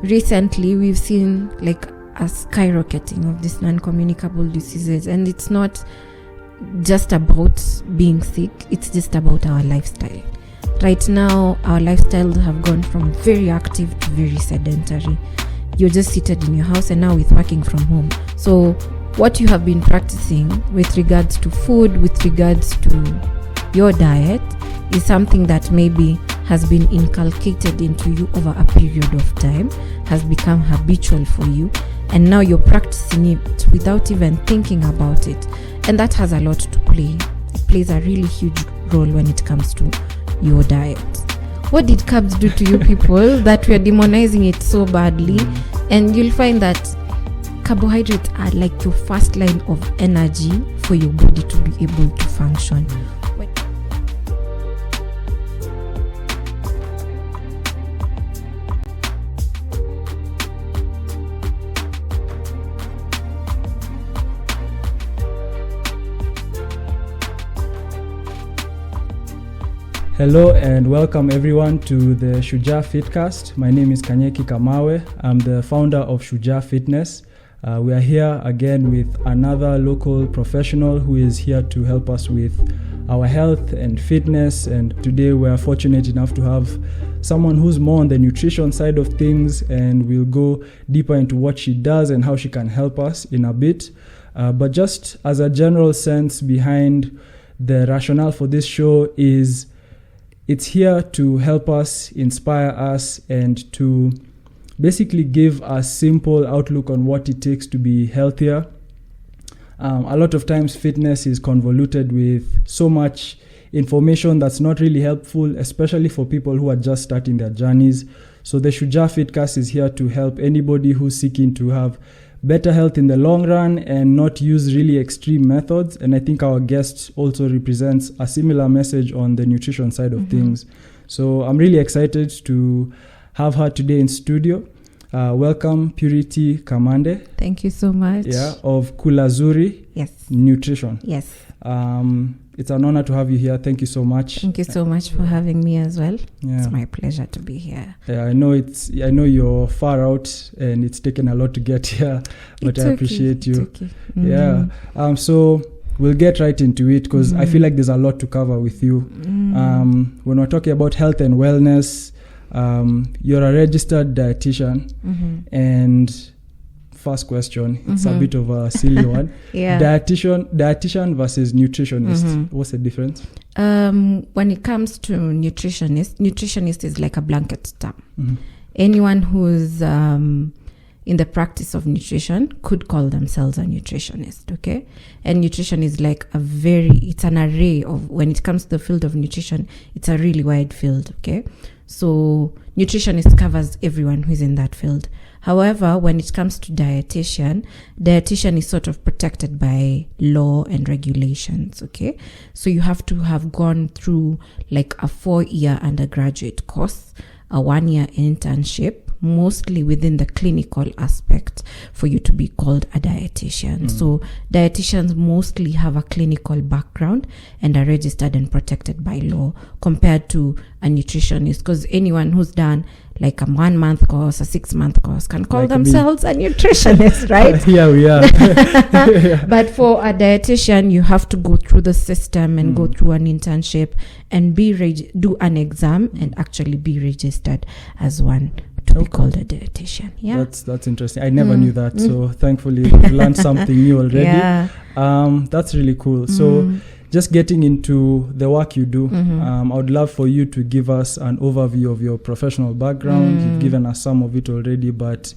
Recently, we've seen like a skyrocketing of these non-communicable diseases, and it's not just about being sick, it's just about our lifestyle. Right now, our lifestyles have gone from very active to very sedentary. You're just seated in your house, and now with working from home. So what you have been practicing with regards to food, with regards to your diet, is something that maybe has been inculcated into you over a period of time, has become habitual for you, and now you're practicing it without even thinking about it. And that has a lot to play. It plays a really huge role when it comes to your diet. What did carbs do to you people that we are demonizing it so badly? And you'll find that carbohydrates are like your first line of energy for your body to be able to function. Hello and welcome everyone to the Shujaa Fitcast. My name is Purity Kamande. I'm the founder of Shujaa Fitness. We are here again with another local professional who is here to help us with our health and fitness. And today we are fortunate enough to have someone who's more on the nutrition side of things, and we'll go deeper into what she does and how she can help us in a bit. But just as a general sense behind the rationale for this show is it's here to help us, inspire us, and to basically give a simple outlook on what it takes to be healthier. A lot of times fitness is convoluted with so much information that's not really helpful, especially for people who are just starting their journeys. So the Shujaa Fitcast is here to help anybody who's seeking to have better health in the long run and not use really extreme methods. And I think our guest also represents a similar message on the nutrition side of things. So I'm really excited to have her today in studio. Welcome, Purity Kamande. Thank you so much. Yeah, of Kula Zuri. Yes. Nutrition. Yes. It's an honor to have you here. Thank you so much. Thank you so much for having me as well. Yeah. It's my pleasure to be here. Yeah, I know you're far out and it's taken a lot to get here, but I appreciate you. Okay. Yeah. So we'll get right into it because I feel like there's a lot to cover with you. When we're talking about health and wellness, you're a registered dietitian, and first question, it's a bit of a silly one. Yeah. Dietitian versus nutritionist. What's the difference? When it comes to nutritionist is like a blanket term. Anyone who's in the practice of nutrition could call themselves a nutritionist, okay? And nutrition is like it's an array of, when it comes to the field of nutrition, it's a really wide field, okay? So nutritionist covers everyone who's in that field. However, when it comes to dietitian is sort of protected by law and regulations, okay? So you have to have gone through like a 4-year undergraduate course, a 1-year internship, mostly within the clinical aspect for you to be called a dietitian. So dietitians mostly have a clinical background and are registered and protected by law compared to a nutritionist, because anyone who's done like a 1-month course, a 6-month course can call like themselves a nutritionist, right? Yeah, we are. But for a dietitian, you have to go through the system and go through an internship and do an exam and actually be registered as one to be called a dietitian. Yeah, that's interesting. I never knew that. So thankfully, we've learned something new already. Yeah. That's really cool. So just getting into the work you do, I would love for you to give us an overview of your professional background. You've given us some of it already, but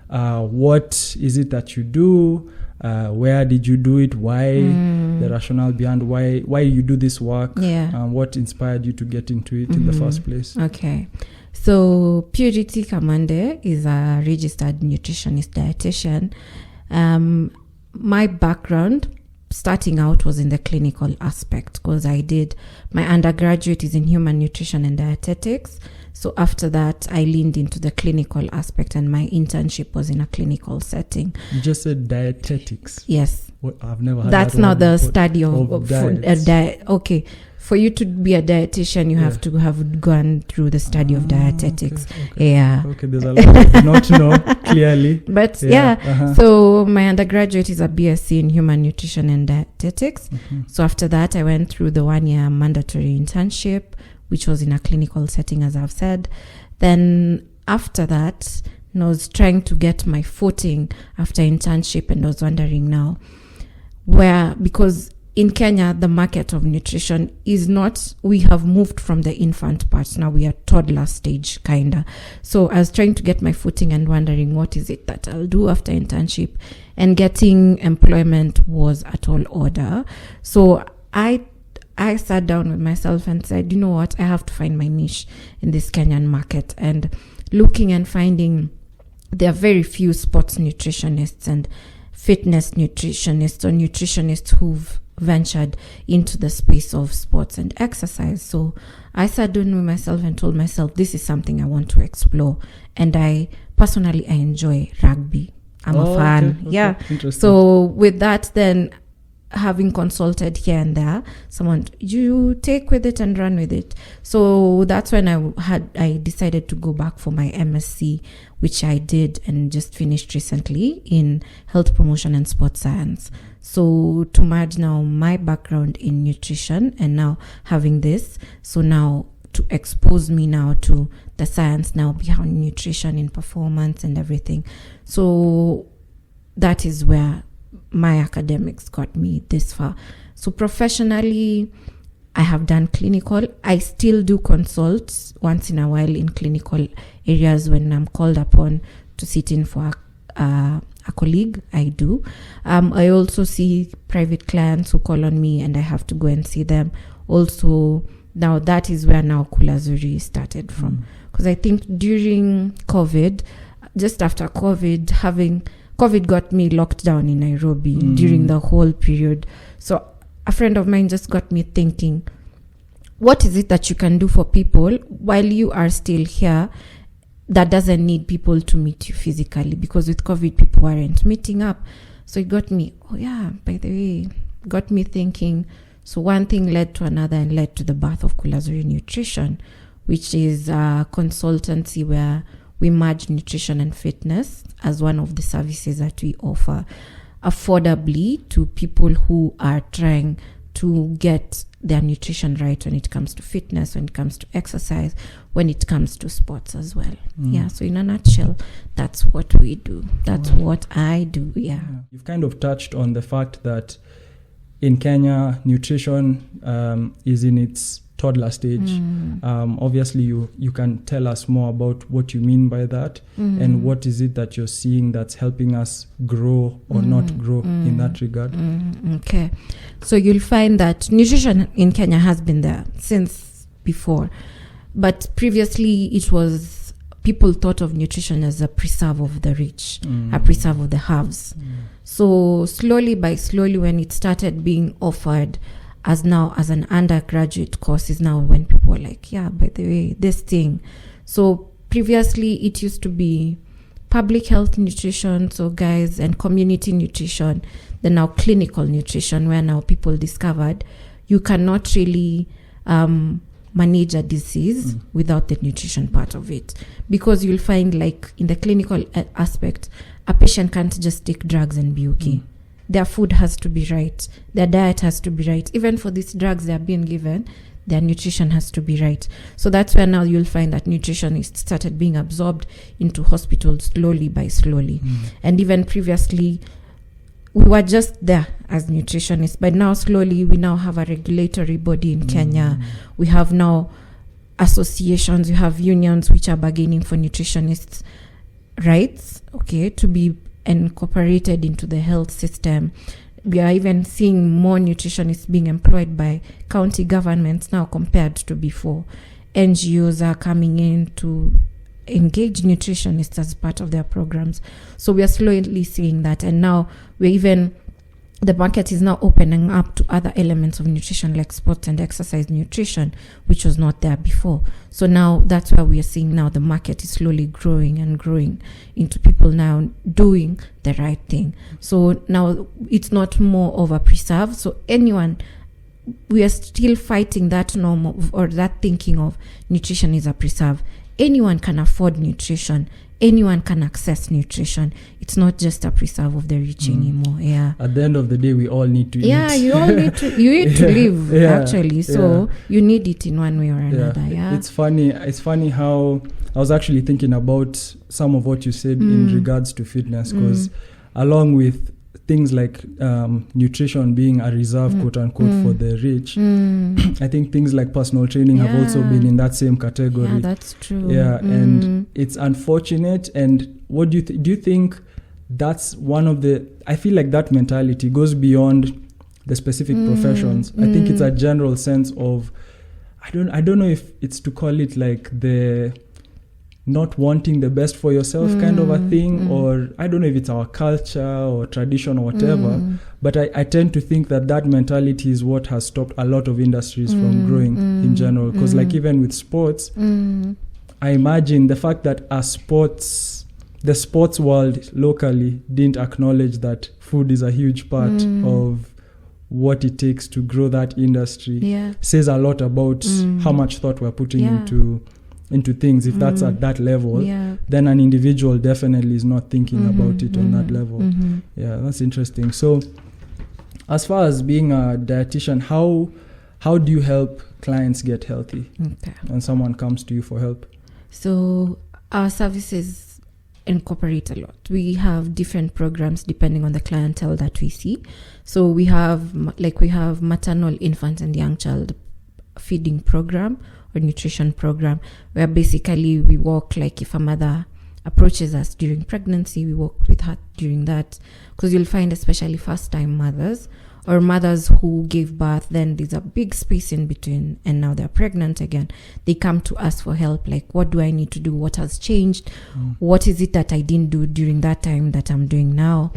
what is it that you do? Where did you do it? Why? The rationale behind why you do this work? Yeah. What inspired you to get into it in the first place? Okay. So Purity Kamande is a registered nutritionist dietitian. My background starting out was in the clinical aspect because I did my undergraduate is in human nutrition and dietetics. So after that, I leaned into the clinical aspect and my internship was in a clinical setting. You just said dietetics. Yes. I've never heard That's that not the before. study of diet. Okay. for you to be a dietitian, you have to have gone through the study of dietetics. Okay. Yeah. Okay, there's a lot I do not know clearly. But so my undergraduate is a BSc in human nutrition and dietetics. So after that, I went through the 1-year mandatory internship, which was in a clinical setting, as I've said. Then after that, I was trying to get my footing after internship, and I was wondering now because in Kenya, the market of nutrition is not, we have moved from the infant part. Now we are toddler stage, kinda. So I was trying to get my footing and wondering what is it that I'll do after internship, and getting employment was a tall order. So I sat down with myself and said, you know what, I have to find my niche in this Kenyan market. And looking and finding, there are very few sports nutritionists and fitness nutritionists or nutritionists who've ventured into the space of sports and exercise. So I sat down with myself and told myself, this is something I want to explore. And I enjoy rugby. I'm a fan. Okay. Yeah. Interesting. So with that, then having consulted here and there, someone, you take with it and run with it. So that's when I decided to go back for my MSc, which I did and just finished recently in health promotion and sports science. So to merge now my background in nutrition and now having this, so now to expose me now to the science now behind nutrition in performance and everything. So that is where my academics got me this far. So professionally, I have done clinical. I still do consult once in a while in clinical areas when I'm called upon to sit in for a colleague. I do. I also see private clients who call on me and I have to go and see them. Also, now that is where now Kula Zuri started from. Because I think during COVID, just after COVID, COVID got me locked down in Nairobi during the whole period. So a friend of mine just got me thinking, what is it that you can do for people while you are still here that doesn't need people to meet you physically? Because with COVID, people weren't meeting up. So it got me, got me thinking. So one thing led to another and led to the birth of Kula Zuri Nutrition, which is a consultancy where we merge nutrition and fitness as one of the services that we offer affordably to people who are trying to get their nutrition right when it comes to fitness, when it comes to exercise, when it comes to sports as well. Yeah, so in a nutshell, that's what we do. That's what I do, yeah. You've kind of touched on the fact that in Kenya, nutrition is in its toddler stage. Obviously, you can tell us more about what you mean by that and what is it that you're seeing that's helping us grow or not grow in that regard. Okay. So you'll find that nutrition in Kenya has been there since before. But previously, it was people thought of nutrition as a preserve of the rich, a preserve of the haves. So slowly by slowly, when it started being offered as an undergraduate course, is now when people are like, yeah, by the way, this thing. So previously it used to be public health nutrition, so guys, and community nutrition, then now clinical nutrition, where now people discovered you cannot really manage a disease without the nutrition part of it. Because you'll find, like, in the clinical aspect, a patient can't just take drugs and be okay. Their food has to be right. Their diet has to be right. Even for these drugs they are being given, their nutrition has to be right. So that's where now you'll find that nutrition is started being absorbed into hospitals slowly by slowly. And even previously, we were just there as nutritionists. But now slowly, we now have a regulatory body in Kenya. We have now associations. We have unions which are bargaining for nutritionists' rights, to be incorporated into the health system. We are even seeing more nutritionists being employed by county governments now compared to before. NGOs are coming in to engage nutritionists as part of their programs. So we are slowly seeing that. And now the market is now opening up to other elements of nutrition like sports and exercise nutrition, which was not there before. So now that's why we are seeing now the market is slowly growing and growing into people now doing the right thing. So now it's not more of a preserve. So anyone we are still fighting that norm or that thinking of nutrition is a preserve. Anyone can afford nutrition. Anyone can access nutrition. It's not just a preserve of the rich anymore. Yeah. At the end of the day, we all need to eat. Yeah, you all need to. You need to live actually. So you need it in one way or another. Yeah. It's funny how I was actually thinking about some of what you said in regards to fitness, because along with things like nutrition being a reserve, quote unquote, for the rich, I think things like personal training have also been in that same category. Yeah, that's true. Yeah, and it's unfortunate. And what do you think that's one of the, I feel like that mentality goes beyond the specific professions. I think it's a general sense of, I don't know if it's to call it like the not wanting the best for yourself kind of a thing, or I don't know if it's our culture or tradition or whatever, but I tend to think that mentality is what has stopped a lot of industries from growing in general, because like even with sports, I imagine the fact that the sports world locally didn't acknowledge that food is a huge part of what it takes to grow that industry says a lot about how much thought we're putting into things. If that's at that level, then an individual definitely is not thinking about it on that level. Yeah, that's interesting. So as far as being a dietitian, how do you help clients get healthy when someone comes to you for help? So our services incorporate a lot. We have different programs depending on the clientele that we see. So we have maternal, infant and young child feeding program or nutrition program, where basically we work like if a mother approaches us during pregnancy, we work with her during that, because you'll find especially first-time mothers or mothers who gave birth, then there's a big space in between and now they're pregnant again. They come to us for help, like what do I need to do? What has changed? What is it that I didn't do during that time that I'm doing now?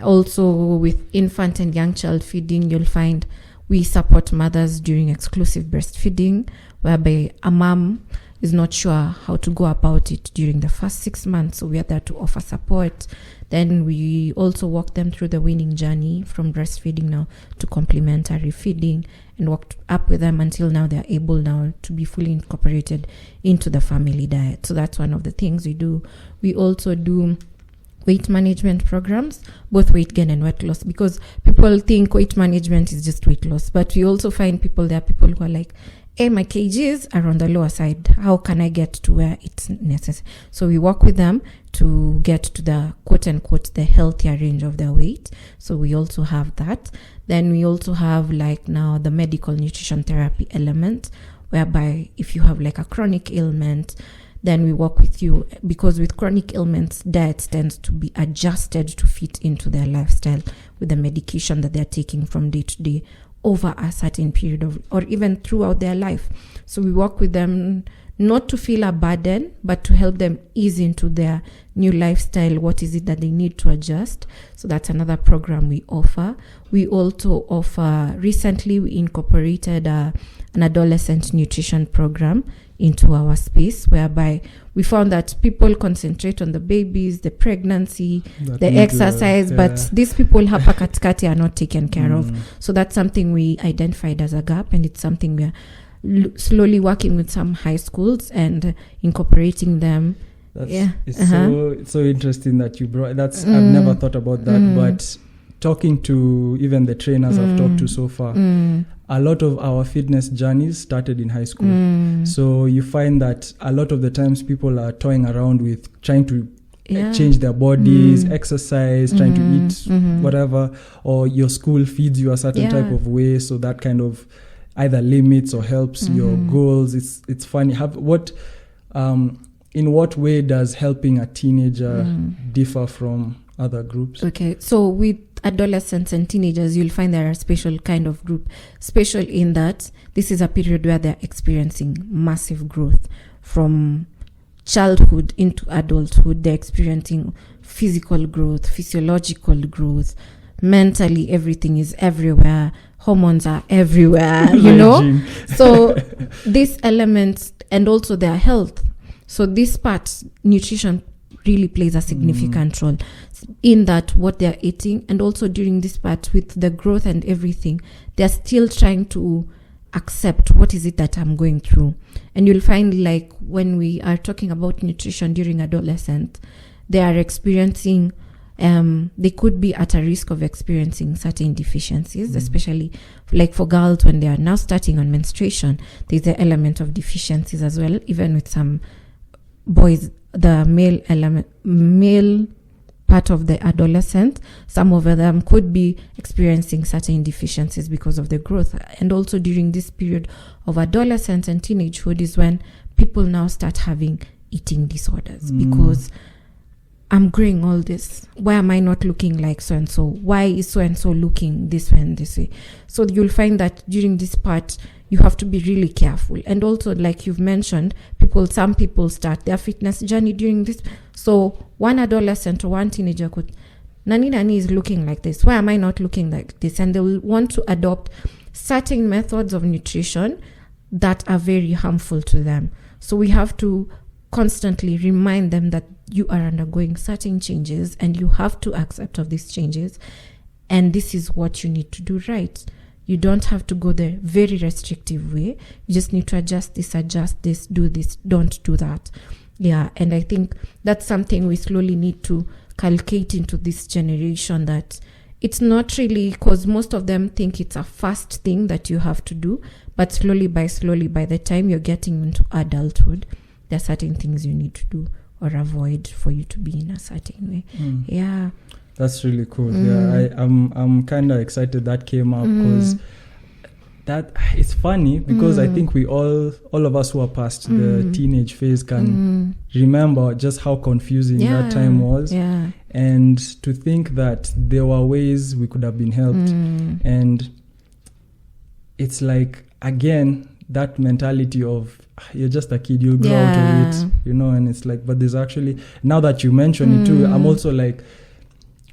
Also with infant and young child feeding, you'll find we support mothers during exclusive breastfeeding, whereby a mom is not sure how to go about it during the first 6 months. So we are there to offer support. Then we also walk them through the weaning journey from breastfeeding now to complementary feeding, and walked up with them until now they're able now to be fully incorporated into the family diet. So that's one of the things we do. We also do weight management programs, both weight gain and weight loss, because people think weight management is just weight loss, but we also find there are people who are like, hey, my kgs are on the lower side. How can I get to where it's necessary? So we work with them to get to the quote unquote the healthier range of their weight. So we also have that. Then we also have like now the medical nutrition therapy element, whereby if you have like a chronic ailment, then we work with you, because with chronic ailments, diets tends to be adjusted to fit into their lifestyle with the medication that they're taking from day to day over a certain period of, or even throughout their life. So we work with them not to feel a burden, but to help them ease into their new lifestyle. What is it that they need to adjust? So that's another program we offer. We also offer, recently we incorporated an adolescent nutrition program into our space, whereby we found that people concentrate on the babies, the pregnancy, the exercise, but these people hapa katikati are not taken care of. So that's something we identified as a gap, and it's something we are slowly working with some high schools and incorporating them. It's so interesting that you brought I've never thought about that, but talking to even the trainers I've talked to so far, a lot of our fitness journeys started in high school. So you find that a lot of the times people are toying around with trying to change their bodies, exercise, trying to eat whatever, or your school feeds you a certain type of way, so that kind of either limits or helps your goals. It's funny. In what way does helping a teenager differ from other groups? Okay, so with adolescents and teenagers, you'll find there are special kind of group, special in that this is a period where they're experiencing massive growth from childhood into adulthood. They're experiencing physical growth, physiological growth, mentally everything is everywhere, hormones are everywhere, you know. So these elements, and also their health. So this part, nutrition really plays a significant role in that what they're eating. And also during this part with the growth and everything, they're still trying to accept what is it that I'm going through. And you'll find like when we are talking about nutrition during adolescence, they are experiencing they could be at a risk of experiencing certain deficiencies, especially like for girls when they are now starting on menstruation. There's the element of deficiencies as well. Even with some boys, the male part of the adolescent, some of them could be experiencing certain deficiencies because of the growth. And also during this period of adolescence and teenagehood is when people now start having eating disorders because I'm growing all this. Why am I not looking like so-and-so? Why is so-and-so looking this way and this way? So you'll find that during this part, you have to be really careful. And also, like you've mentioned, some people start their fitness journey during this. So one adolescent or one teenager could, Nani is looking like this. Why am I not looking like this? And they will want to adopt certain methods of nutrition that are very harmful to them. So we have to constantly remind them that you are undergoing certain changes and you have to accept of these changes, and this is what you need to do right. You don't have to go the very restrictive way. You just need to adjust this, do this, don't do that. Yeah, and I think that's something we slowly need to calculate into this generation, that it's not really, because most of them think it's a fast thing that you have to do, but slowly by the time you're getting into adulthood, there are certain things you need to do or avoid for you to be in a certain way. Yeah, that's really cool. Yeah, I'm kind of excited that came up, because that it's funny because I think we all of us who are past the teenage phase can remember just how confusing that time was. Yeah. And to think that there were ways we could have been helped. And it's like, again, that mentality of you're just a kid, you'll grow out of it, you know. And it's like, but there's actually, now that you mention it too, I'm also like,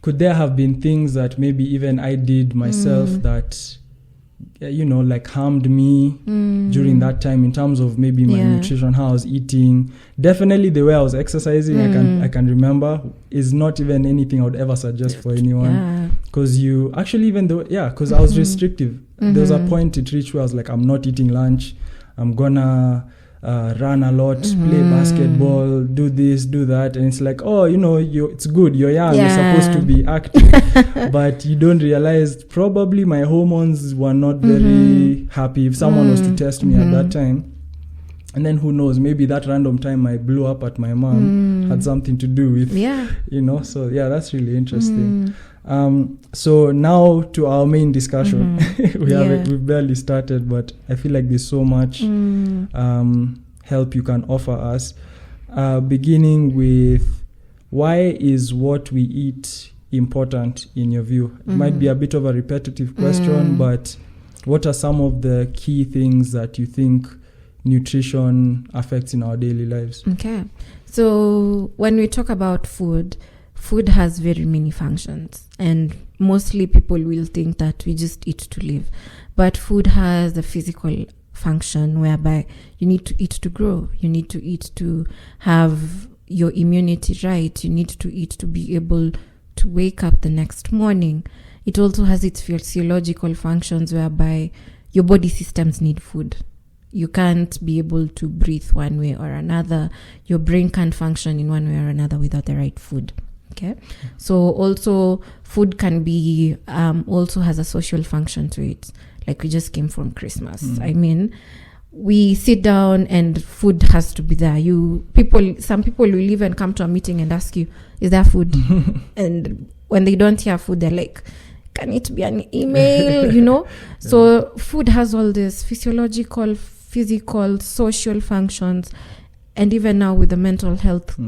could there have been things that maybe even I did myself that, you know, like harmed me during that time in terms of maybe my nutrition, how I was eating. Definitely the way I was exercising, I can remember, is not even anything I would ever suggest for anyone. Because you actually, even though, because I was restrictive. There was a point it reached where I was like, I'm not eating lunch. I'm gonna run a lot, play basketball, do this, do that. And it's like, oh, you know, it's good, you're young, you're supposed to be active. But you don't realize probably my hormones were not very happy if someone was to test me at that time. And then who knows, maybe that random time I blew up at my mom had something to do with, you know. So yeah, that's really interesting. So now to our main discussion. We've barely started, but I feel like there's so much help you can offer us. Beginning with, why is what we eat important in your view? It might be a bit of a repetitive question, but what are some of the key things that you think nutrition affects in our daily lives? Okay, so when we talk about food has very many functions, and mostly people will think that we just eat to live, but food has a physical function whereby you need to eat to grow, you need to eat to have your immunity right, you need to eat to be able to wake up the next morning. It also has its physiological functions whereby your body systems need food. You can't be able to breathe one way or another. Your brain can't function in one way or another without the right food. Okay. So also food can be, also has a social function to it. Like we just came from Christmas. I mean, we sit down and food has to be there. Some people will even come to a meeting and ask you, is there food? And when they don't hear food, they're like, can it be an email? You know? So food has all this physiological, physical, social functions. And even now with the mental health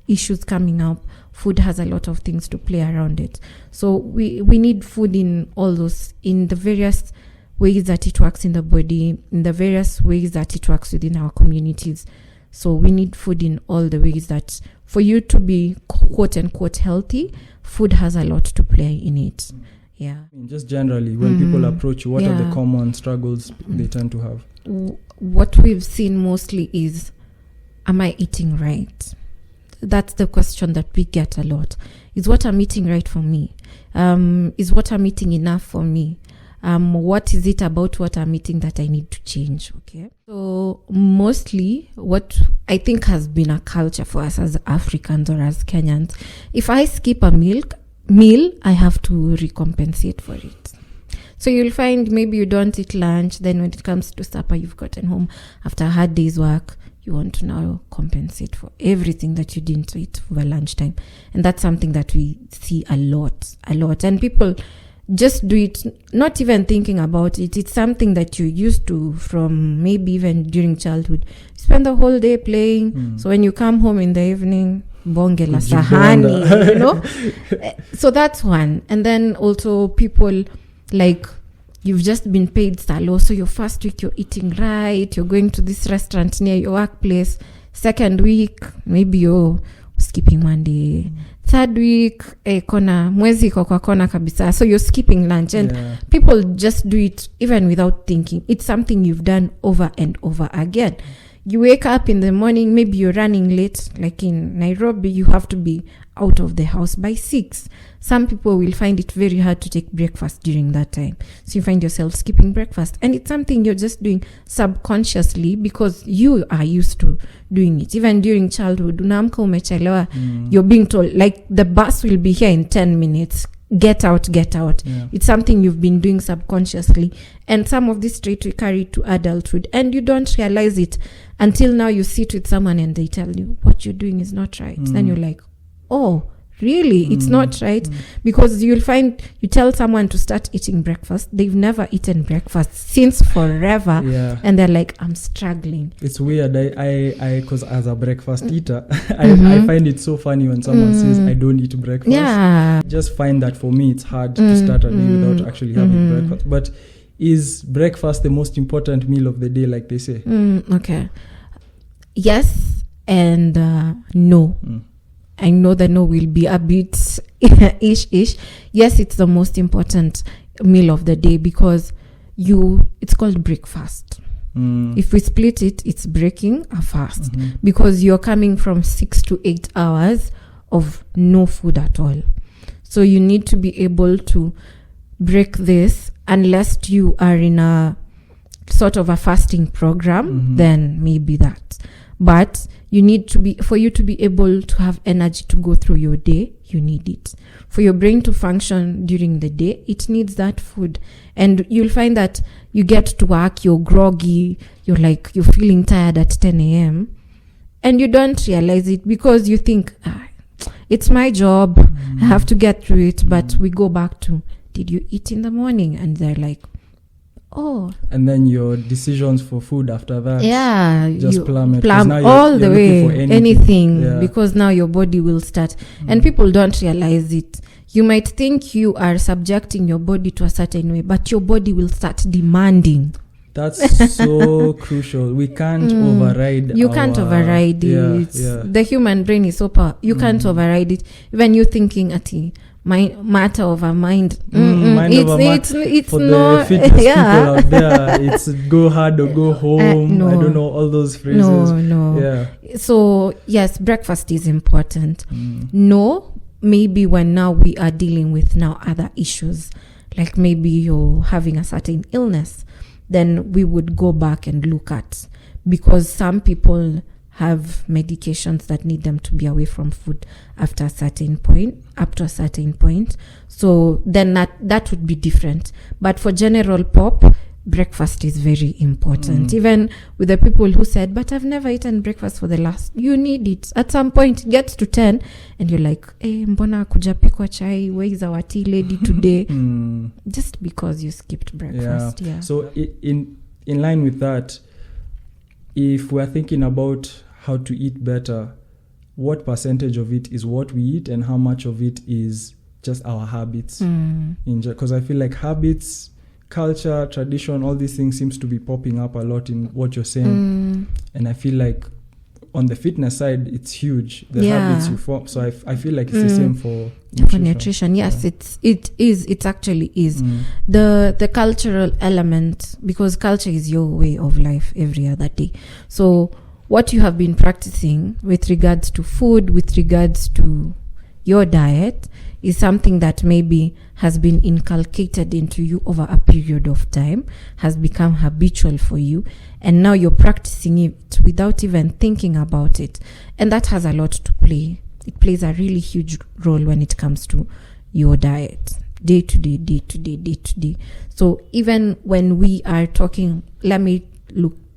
issues coming up, food has a lot of things to play around it. So we need food in all those, in the various ways that it works in the body, in the various ways that it works within our communities. So we need food in all the ways that, for you to be quote unquote healthy, food has a lot to play in it. Yeah. Just generally, when people approach you, what are the common struggles they tend to have? What we've seen mostly is, am I eating right? that's the question that we get a lot. Is what I'm eating right for me? Is what I'm eating enough for me? What is it about what I'm eating that I need to change? Okay. So mostly what I think has been a culture for us as Africans or as Kenyans, if I skip a meal, I have to recompensate for it. So you'll find maybe you don't eat lunch, then when it comes to supper, you've gotten home after a hard day's work, you want to now compensate for everything that you didn't eat over lunchtime. And that's something that we see a lot. And people just do it, not even thinking about it. It's something that you used to from maybe even during childhood. You spend the whole day playing. So when you come home in the evening, bonge la sahani, you know? So that's one. And then also people, like, you've just been paid salo, so your first week you're eating right, you're going to this restaurant near your workplace. Second week, maybe you're skipping one day. Third week, kona mwezi kwa kona kabisa, so you're skipping lunch. And people just do it even without thinking. It's something you've done over and over again. You wake up in the morning, maybe you're running late, like in Nairobi, you have to be out of the house by 6. Some people will find it very hard to take breakfast during that time. So you find yourself skipping breakfast. And it's something you're just doing subconsciously because you are used to doing it. Even during childhood, unaamka umechelewa, you're being told, like, the bus will be here in 10 minutes. Get out. Yeah. It's something you've been doing subconsciously. And some of this trait we carry to adulthood. And you don't realize it until now you sit with someone and they tell you what you're doing is not right. Then you're like, oh, really? It's not right? Because you'll find you tell someone to start eating breakfast. They've never eaten breakfast since forever. Yeah. And they're like, I'm struggling. It's weird. I because as a breakfast eater, I find it so funny when someone says, I don't eat breakfast. Yeah. I just find that for me, it's hard to start a day without actually having breakfast. But is breakfast the most important meal of the day, like they say? Okay. Yes and no. I know the no will be a bit ish. Yes, it's the most important meal of the day because it's called breakfast. If we split it, it's breaking a fast because you're coming from 6 to 8 hours of no food at all. So you need to be able to break this unless you are in a sort of a fasting program, then maybe that. But you need to be, for you to be able to have energy to go through your day, you need it. For your brain to function during the day, it needs that food. And you'll find that you get to work, you're groggy, you're feeling tired at 10 a.m. And you don't realize it because you think, it's my job, I have to get through it. But we go back to, did you eat in the morning? And they're like, oh. And then your decisions for food after that, just plummet all the way, anything because now your body will start. And people don't realize it. You might think you are subjecting your body to a certain way, but your body will start demanding. That's so crucial. We can't override. You can't override it. The human brain is so powerful. You can't override it. Even you thinking at matter of a mind. It's for not. The fitness people out there, it's go hard or go home. No. I don't know all those phrases. No. Yeah. So yes, breakfast is important. No, maybe when now we are dealing with now other issues, like maybe you're having a certain illness, then we would go back and look at, because some people have medications that need them to be away from food up to a certain point. So then that would be different. But for general pop, breakfast is very important. Even with the people who said, but I've never eaten breakfast for the last, you need it. At some point, it gets to 10 and you're like, mbona kujapikwa chai, where is our tea lady today? Just because you skipped breakfast. Yeah. So in line with that, if we're thinking about how to eat better, what percentage of it is what we eat and how much of it is just our habits? Because I feel like habits, culture, tradition, all these things seems to be popping up a lot in what you're saying. And I feel like on the fitness side, it's huge, the habits you form. So I feel like it's the same for nutrition. For nutrition, yes, it actually is. The cultural element, because culture is your way of life every other day. So what you have been practicing with regards to food, with regards to your diet, is something that maybe has been inculcated into you over a period of time, has become habitual for you, and now you're practicing it without even thinking about it. And that has a lot to play. It plays a really huge role when it comes to your diet, day to day. So even when we are talking, let me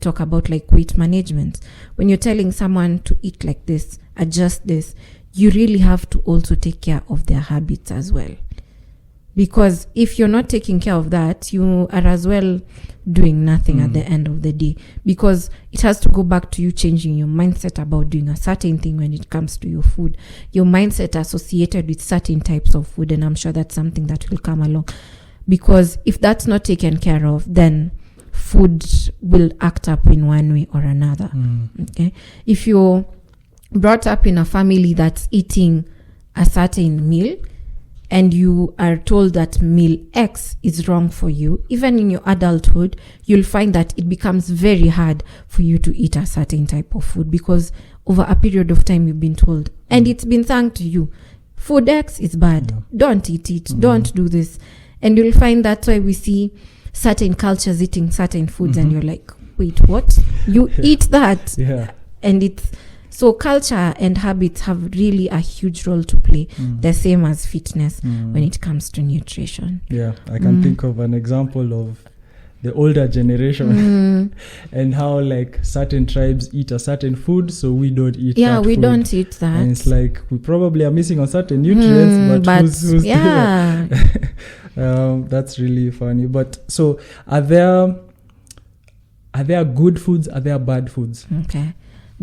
talk about like weight management. When you're telling someone to eat like this, adjust this, you really have to also take care of their habits as well. Because if you're not taking care of that, you are as well doing nothing at the end of the day. Because it has to go back to you changing your mindset about doing a certain thing when it comes to your food. Your mindset associated with certain types of food, and I'm sure that's something that will come along. Because if that's not taken care of, then food will act up in one way or another. Okay? If you're brought up in a family that's eating a certain meal, and you are told that meal X is wrong for you, even in your adulthood, you'll find that it becomes very hard for you to eat a certain type of food, because over a period of time you've been told, and it's been sung to you, food X is bad, don't eat it, don't do this. And you'll find that's why we see certain cultures eating certain foods, and you're like, wait, what? You eat that? And it's so culture and habits have really a huge role to play, the same as fitness when it comes to nutrition. I can think of an example of the older generation and how like certain tribes eat a certain food, so we don't eat that we food. Don't eat that. And it's like we probably are missing on certain nutrients, but who's there? That's really funny. But so are there good foods? Are there bad foods? Okay.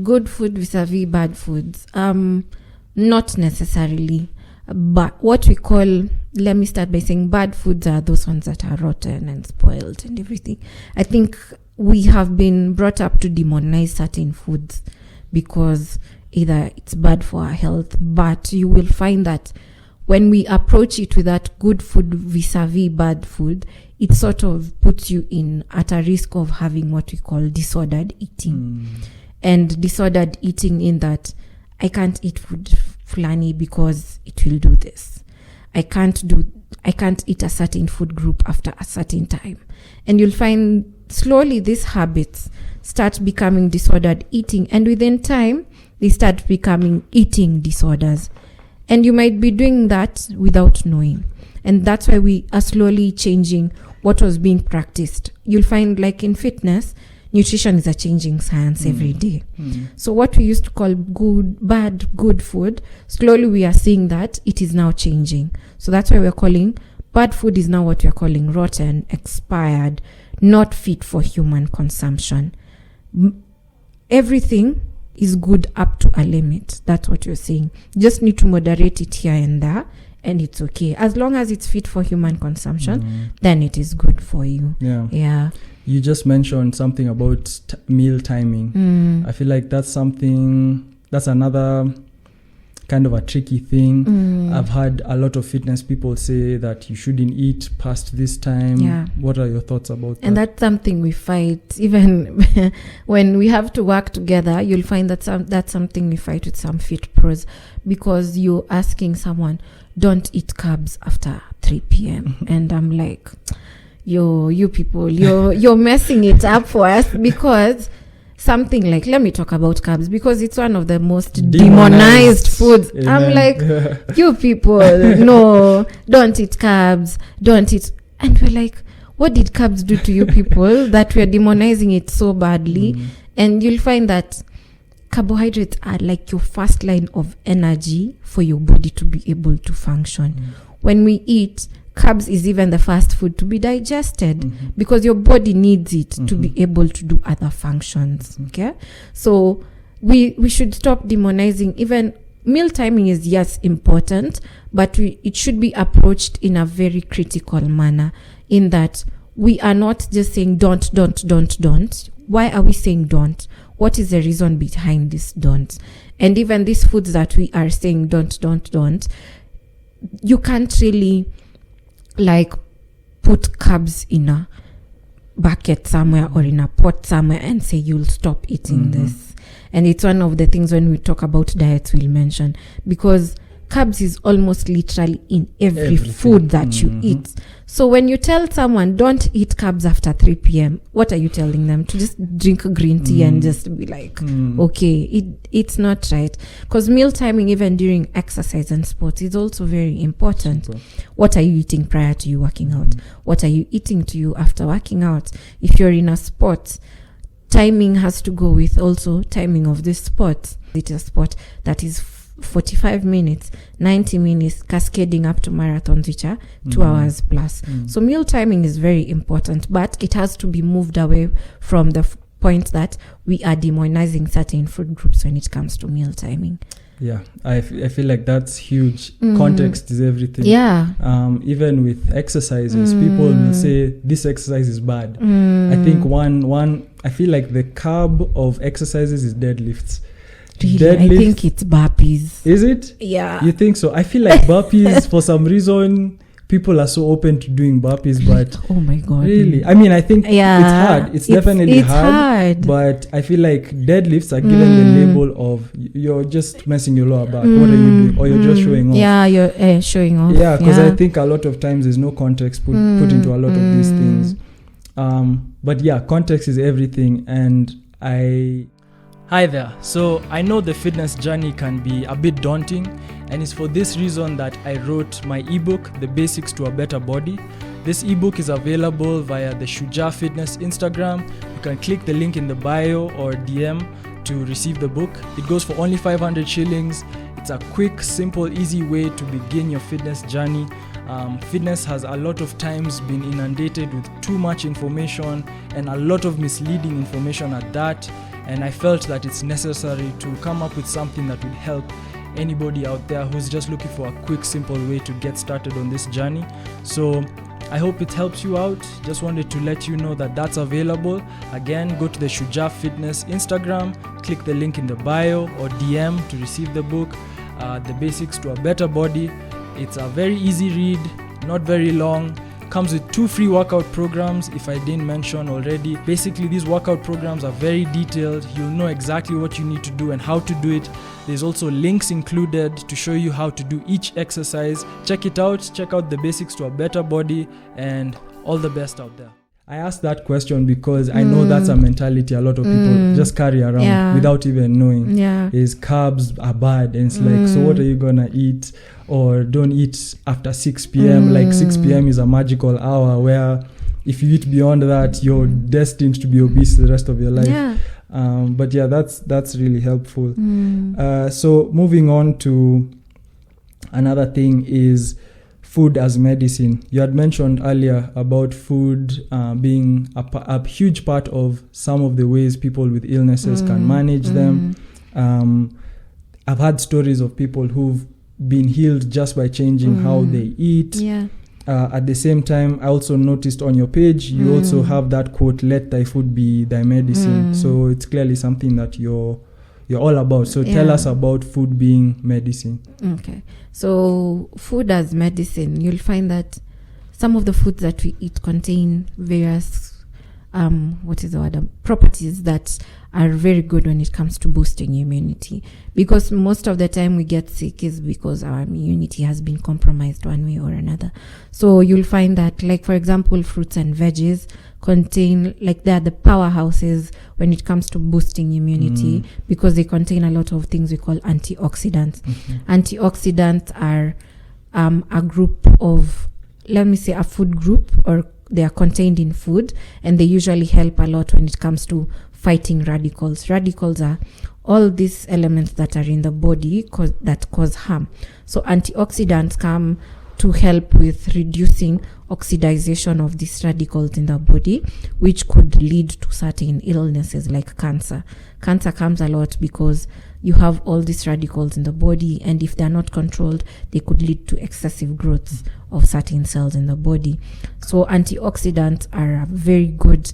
Good food vis-a-vis bad foods? Not necessarily. But what we call, let me start by saying bad foods are those ones that are rotten and spoiled and everything. I think we have been brought up to demonize certain foods because either it's bad for our health, but you will find that when we approach it with that good food vis-a-vis bad food, it sort of puts you at a risk of having what we call disordered eating. And disordered eating in that I can't eat food flani because it will do this. I can't eat a certain food group after a certain time. And you'll find slowly these habits start becoming disordered eating, and within time they start becoming eating disorders. And you might be doing that without knowing. And that's why we are slowly changing what was being practiced. You'll find like in fitness, nutrition is a changing science every day. So what we used to call good food, slowly we are seeing that it is now changing. So that's why we're calling bad food is now what we're calling rotten, expired, not fit for human consumption. Everything is good up to a limit. That's what you're saying. Just need to moderate it here and there, and it's okay. As long as it's fit for human consumption, then it is good for you. Yeah. You just mentioned something about meal timing. I feel like that's another kind of a tricky thing. I've had a lot of fitness people say that you shouldn't eat past this time. What are your thoughts about that? And that's something we fight. Even when we have to work together, you'll find that that's something we fight with some fit pros, because you're asking someone, don't eat carbs after 3 p.m. And I'm like, you people, you're messing it up for us, because something like, let me talk about carbs, because it's one of the most demonized foods. Amen. I'm like, you people, no, don't eat carbs, don't eat. And we're like, what did carbs do to you people that we're demonizing it so badly? And you'll find that carbohydrates are like your first line of energy for your body to be able to function. When we eat, carbs is even the first food to be digested, because your body needs it to be able to do other functions. Okay, so we should stop demonizing. Even meal timing is, yes, important, but it should be approached in a very critical manner, in that we are not just saying don't. Why are we saying don't? What is the reason behind this don't? And even these foods that we are saying don't, you can't really like put carbs in a bucket somewhere or in a pot somewhere and say you'll stop eating this. And it's one of the things when we talk about diets we'll mention, because carbs is almost literally in everything. Food that you eat. So when you tell someone don't eat carbs after 3 p.m., what are you telling them? To just drink green tea and just be like, okay, it's not right. Because meal timing, even during exercise and sports, is also very important. What are you eating prior to you working out? What are you eating to you after working out? If you're in a sport, timing has to go with also timing of this sport. It's a sport that is 45 minutes, 90 minutes, cascading up to marathons, which are 2 hours plus. So meal timing is very important, but it has to be moved away from the point that we are demonizing certain food groups when it comes to meal timing. Yeah, I feel like that's huge. Context is everything. Yeah. Even with exercises, people will say this exercise is bad. I think one I feel like the carb of exercises is deadlifts. Really, I think it's burpees. Is it? Yeah. You think so? I feel like burpees, for some reason, people are so open to doing burpees, but oh my God. Really? I mean, I think it's hard. It's definitely hard. But I feel like deadlifts are given the label of you're just messing your lower back. What are you doing? Or you're just showing off. Yeah, you're showing off. Yeah, because I think a lot of times there's no context put into a lot of these things. But yeah, context is everything. And Hi there. So I know the fitness journey can be a bit daunting, and it's for this reason that I wrote my ebook, The Basics to a Better Body. This ebook is available via the Shujaa Fitness Instagram. You can click the link in the bio or DM to receive the book. It goes for only 500 shillings. It's a quick, simple, easy way to begin your fitness journey. Fitness has a lot of times been inundated with too much information and a lot of misleading information at that. And I felt that it's necessary to come up with something that would help anybody out there who's just looking for a quick, simple way to get started on this journey. So I hope it helps you out. Just wanted to let you know that that's available. Again, go to the Shujaa Fitness Instagram, click the link in the bio or DM to receive the book, The Basics to a Better Body. It's a very easy read, not very long. Comes with 2 free workout programs, if I didn't mention already. Basically, these workout programs are very detailed. You'll know exactly what you need to do and how to do it. There's also links included to show you how to do each exercise. Check it out. Check out The Basics to a Better Body, and all the best out there. I asked that question because I know that's a mentality a lot of people just carry around without even knowing. Is carbs are bad, and it's like, so what are you gonna eat? Or don't eat after 6 p.m. Like 6 p.m. is a magical hour where if you eat beyond that, you're destined to be obese the rest of your life. But yeah, that's really helpful. So moving on to another thing is food as medicine. You had mentioned earlier about food being a huge part of some of the ways people with illnesses can manage them. I've had stories of people who've been healed just by changing how they eat. At the same time, I also noticed on your page, you also have that quote, "Let thy food be thy medicine." So it's clearly something that you're all about. So tell us about food being medicine. Okay. So food as medicine, you'll find that some of the foods that we eat contain various properties that are very good when it comes to boosting immunity. Because most of the time we get sick is because our immunity has been compromised one way or another. So you'll find that, like, for example, fruits and veggies contain, like, they're the powerhouses when it comes to boosting immunity because they contain a lot of things we call antioxidants. Antioxidants are a group of, let me say, a food group, or they are contained in food, and they usually help a lot when it comes to fighting radicals. Radicals are all these elements that are in the body that cause harm. So antioxidants come to help with reducing oxidization of these radicals in the body, which could lead to certain illnesses like cancer. Cancer comes a lot because you have all these radicals in the body, and if they're not controlled, they could lead to excessive growth of certain cells in the body. So antioxidants are a very good,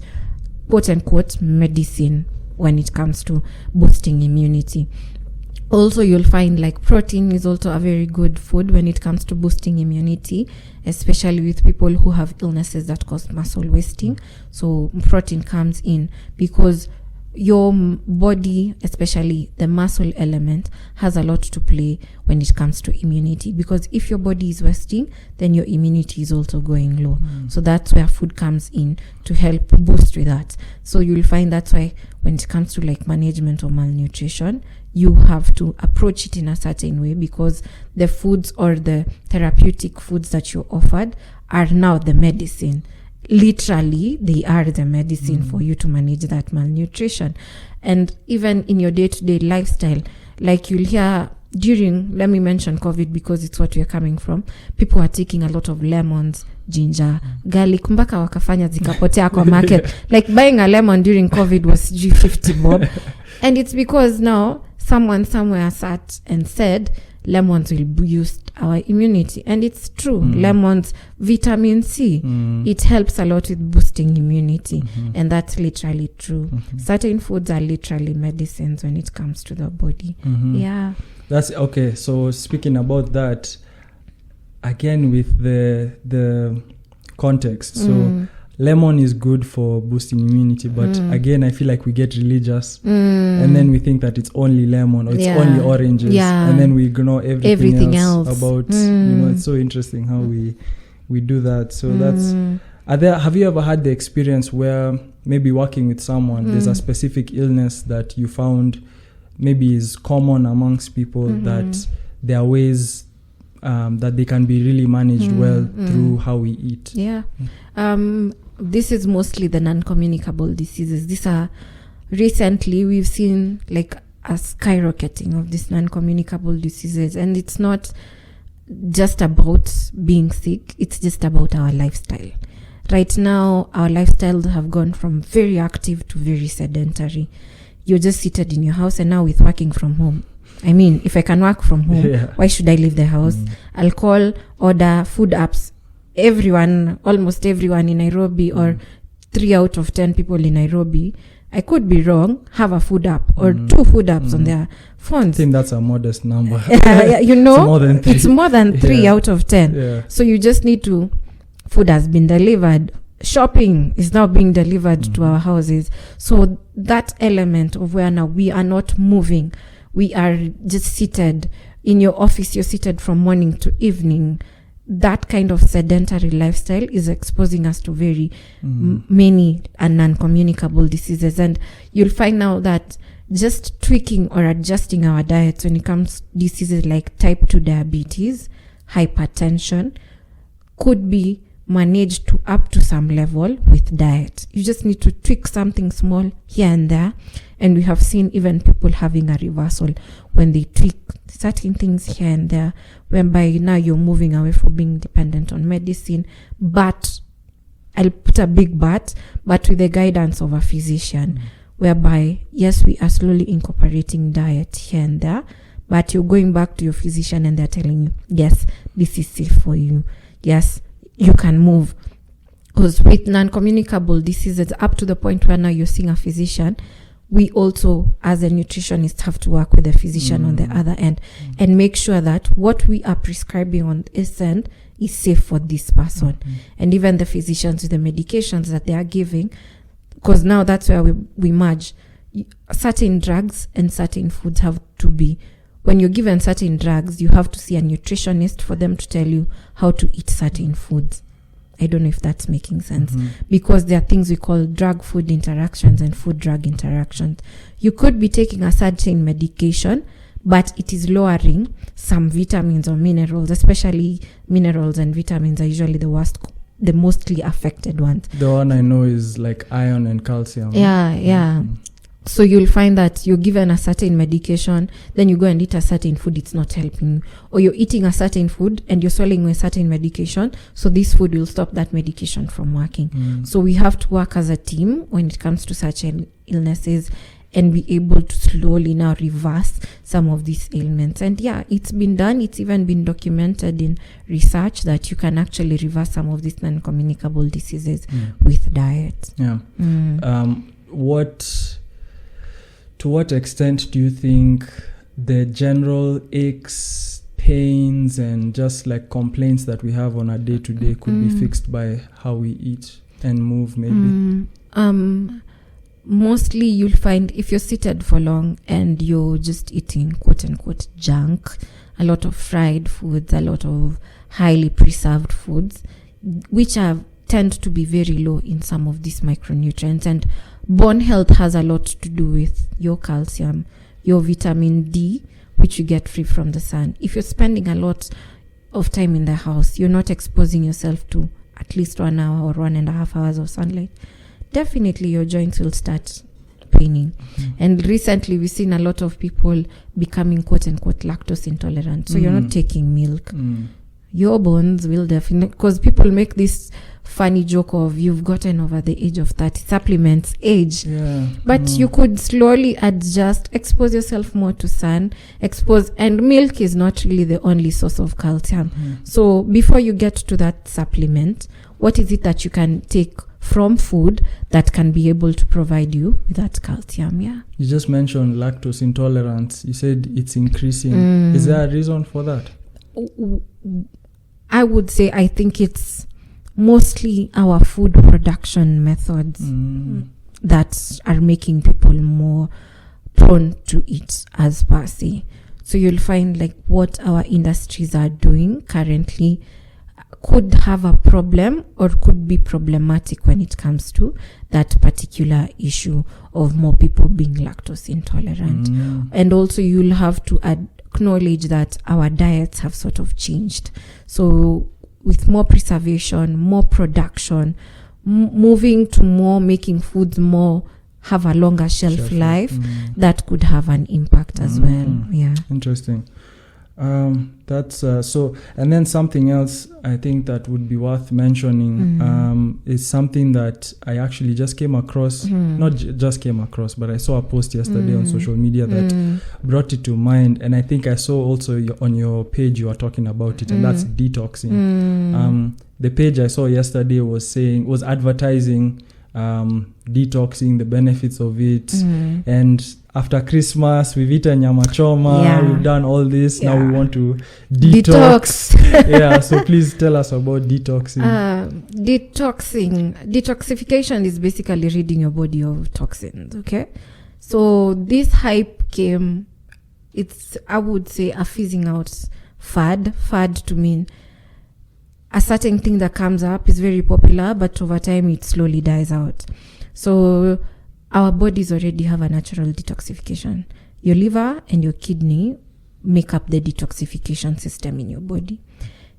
quote-unquote, medicine when it comes to boosting immunity. Also, you'll find, like, protein is also a very good food when it comes to boosting immunity, especially with people who have illnesses that cause muscle wasting. So protein comes in because your body, especially the muscle element, has a lot to play when it comes to immunity, because if your body is wasting, then your immunity is also going low. So that's where food comes in to help boost with that. So you'll find that's why when it comes to like management or malnutrition, you have to approach it in a certain way, because the foods or the therapeutic foods that you're offered are now the medicine. Literally, they are the medicine for you to manage that malnutrition. And even in your day-to-day lifestyle, like you'll hear during, let me mention COVID because it's what we're coming from, people are taking a lot of lemons, ginger, garlic, mpaka wakafanya zikapotea kwa market. Like buying a lemon during COVID was G50 bob. And it's because now someone somewhere sat and said lemons will boost our immunity, and it's true. Lemons, vitamin C, it helps a lot with boosting immunity, and that's literally true. Certain foods are literally medicines when it comes to the body. Yeah, that's okay. So speaking about that again with the context, so lemon is good for boosting immunity, but again I feel like we get religious and then we think that it's only lemon or it's only oranges, and then we ignore everything else about it's so interesting how we do that. So that's have you ever had the experience where maybe working with someone, there's a specific illness that you found maybe is common amongst people, that there are ways that they can be really managed well through how we eat? This is mostly the non-communicable diseases. These are recently we've seen like a skyrocketing of these non-communicable diseases, and it's not just about being sick, it's just about our lifestyle. Right now our lifestyles have gone from very active to very sedentary. You're just seated in your house, and now with working from home, I mean, if I can work from home, why should I leave the house? I'll call, order food apps. Almost everyone in Nairobi, or 3 out of 10 people in Nairobi, I could be wrong, have a food app or 2 food apps on their phones. I think that's a modest number. It's more than 3 out of 10. So you just need to, food has been delivered. Shopping is now being delivered to our houses. So that element of where now we are not moving, we are just seated in your office, you're seated from morning to evening. That kind of sedentary lifestyle is exposing us to very many and non-communicable diseases. And you'll find now that just tweaking or adjusting our diets when it comes to diseases like type 2 diabetes, hypertension, could be managed to up to some level with diet. You just need to tweak something small here and there. And we have seen even people having a reversal when they tweak certain things here and there, whereby now you're moving away from being dependent on medicine. But I'll put a big but with the guidance of a physician, whereby, yes, we are slowly incorporating diet here and there, but you're going back to your physician and they're telling you, yes, this is safe for you. Yes, you can move. Because with non-communicable diseases, up to the point where now you're seeing a physician, we also, as a nutritionist, have to work with the physician on the other end and make sure that what we are prescribing on this end is safe for this person. And even the physicians with the medications that they are giving, because now that's where we merge. Certain drugs and certain foods have to be, when you're given certain drugs, you have to see a nutritionist for them to tell you how to eat certain foods. I don't know if that's making sense, because there are things we call drug-food interactions and food-drug interactions. You could be taking a certain medication, but it is lowering some vitamins or minerals, especially minerals and vitamins are usually the mostly affected ones. The one I know is like iron and calcium. So you'll find that you're given a certain medication, then you go and eat a certain food, it's not helping you. Or you're eating a certain food and you're swallowing a certain medication, so this food will stop that medication from working. So we have to work as a team when it comes to such illnesses and be able to slowly now reverse some of these ailments. And it's been done. It's even been documented in research that you can actually reverse some of these non-communicable diseases with diet. To what extent do you think the general aches, pains, and just like complaints that we have on a day-to-day could be fixed by how we eat and move, maybe? mostly you'll find if you're seated for long and you're just eating quote unquote junk, a lot of fried foods, a lot of highly preserved foods, which tend to be very low in some of these micronutrients. And bone health has a lot to do with your calcium, your vitamin D, which you get free from the sun. If you're spending a lot of time in the house, you're not exposing yourself to at least 1 hour or 1.5 hours of sunlight, definitely your joints will start paining. And recently we've seen a lot of people becoming quote unquote lactose intolerant. So you're not taking milk. Your bones will definitely, because people make this funny joke of you've gotten over the age of 30, supplements age. But you could slowly adjust, expose yourself more to sun, and milk is not really the only source of calcium. So before you get to that supplement, what is it that you can take from food that can be able to provide you with that calcium? You just mentioned lactose intolerance. You said it's increasing. Is there a reason for that? I would say I think it's mostly our food production methods that are making people more prone to it as per se. So you'll find like what our industries are doing currently could have a problem or could be problematic when it comes to that particular issue of more people being lactose intolerant. And also you'll have to acknowledge that our diets have sort of changed. So with more preservation, more production, moving to more making foods more have a longer shelf life, that could have an impact as well. Interesting. That's so. And then something else I think that would be worth mentioning is something that I actually just came across. Not just came across, but I saw a post yesterday on social media that brought it to mind. And I think I saw also on your page you are talking about it, and that's detoxing. The page I saw yesterday was advertising detoxing, the benefits of it, and after Christmas we've eaten nyama choma, we've done all this, now we want to detox. So please tell us about detoxing. Detoxification is basically ridding your body of toxins. Okay, so this hype came, it's, I would say, a fizzing out fad to mean a certain thing that comes up is very popular, but over time it slowly dies out. So our bodies already have a natural detoxification. Your liver and your kidney make up the detoxification system in your body.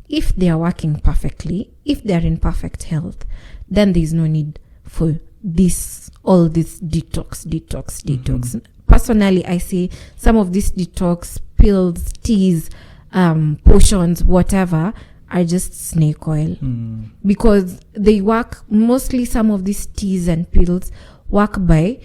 If they are working perfectly, if they are in perfect health, then there is no need for all this detox. Personally, I say some of these detox pills, teas, potions, whatever, are just snake oil, because they work, mostly some of these teas and pills work by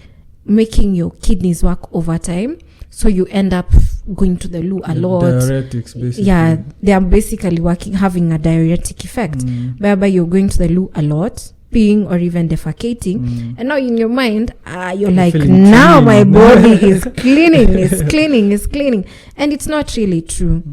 making your kidneys work overtime, so you end up going to the loo a lot. Diuretics, basically. They are basically having a diuretic effect, whereby you're going to the loo a lot, peeing or even defecating, and now in your mind you're like, now my body is cleaning, and it's not really true.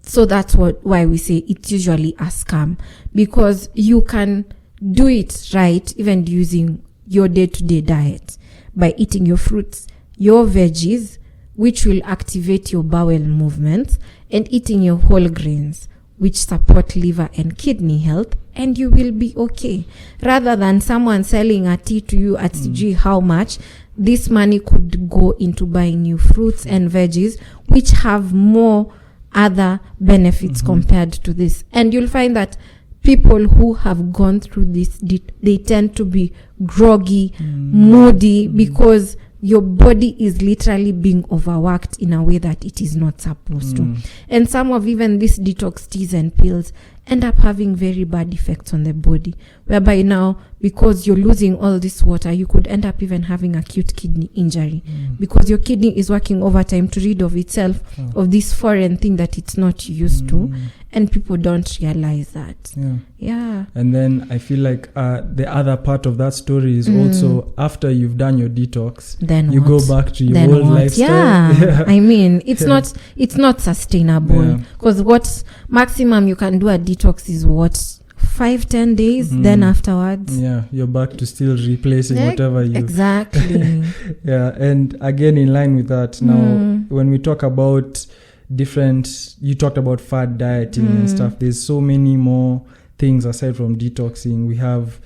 So that's why we say it's usually a scam, because you can do it right even using your day-to-day diet by eating your fruits, your veggies, which will activate your bowel movements, and eating your whole grains, which support liver and kidney health, and you will be okay. Rather than someone selling a tea to you at how much, this money could go into buying you fruits and veggies, which have more other benefits compared to this. And you'll find that people who have gone through this, they tend to be groggy, moody, because your body is literally being overworked in a way that it is not supposed to. And some of even these detox teas and pills end up having very bad effects on the body, whereby now, because you're losing all this water, you could end up even having acute kidney injury, because your kidney is working overtime to rid of itself of this foreign thing that it's not used to, and people don't realize that. And then I feel like the other part of that story is also after you've done your detox, then you go back to your old lifestyle. I mean, it's not sustainable, because what maximum you can do a detox is what 5-10 days, then afterwards, you're back to still replacing whatever you exactly. And again, in line with that, now when we talk about you talked about fad dieting and stuff, there's so many more things aside from detoxing. We have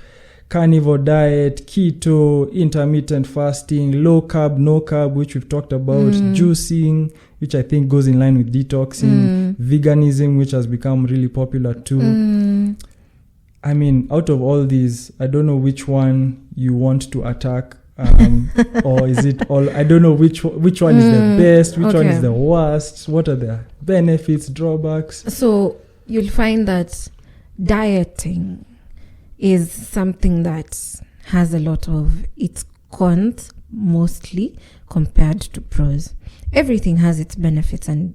carnivore diet, keto, intermittent fasting, low carb, no carb, which we've talked about, juicing, which I think goes in line with detoxing, veganism, which has become really popular too. I mean, out of all these, I don't know which one you want to attack, or is it all? I don't know which one is the best, which one is the worst. What are the benefits, drawbacks? So you'll find that dieting is something that has a lot of its cons, mostly compared to pros. Everything has its benefits and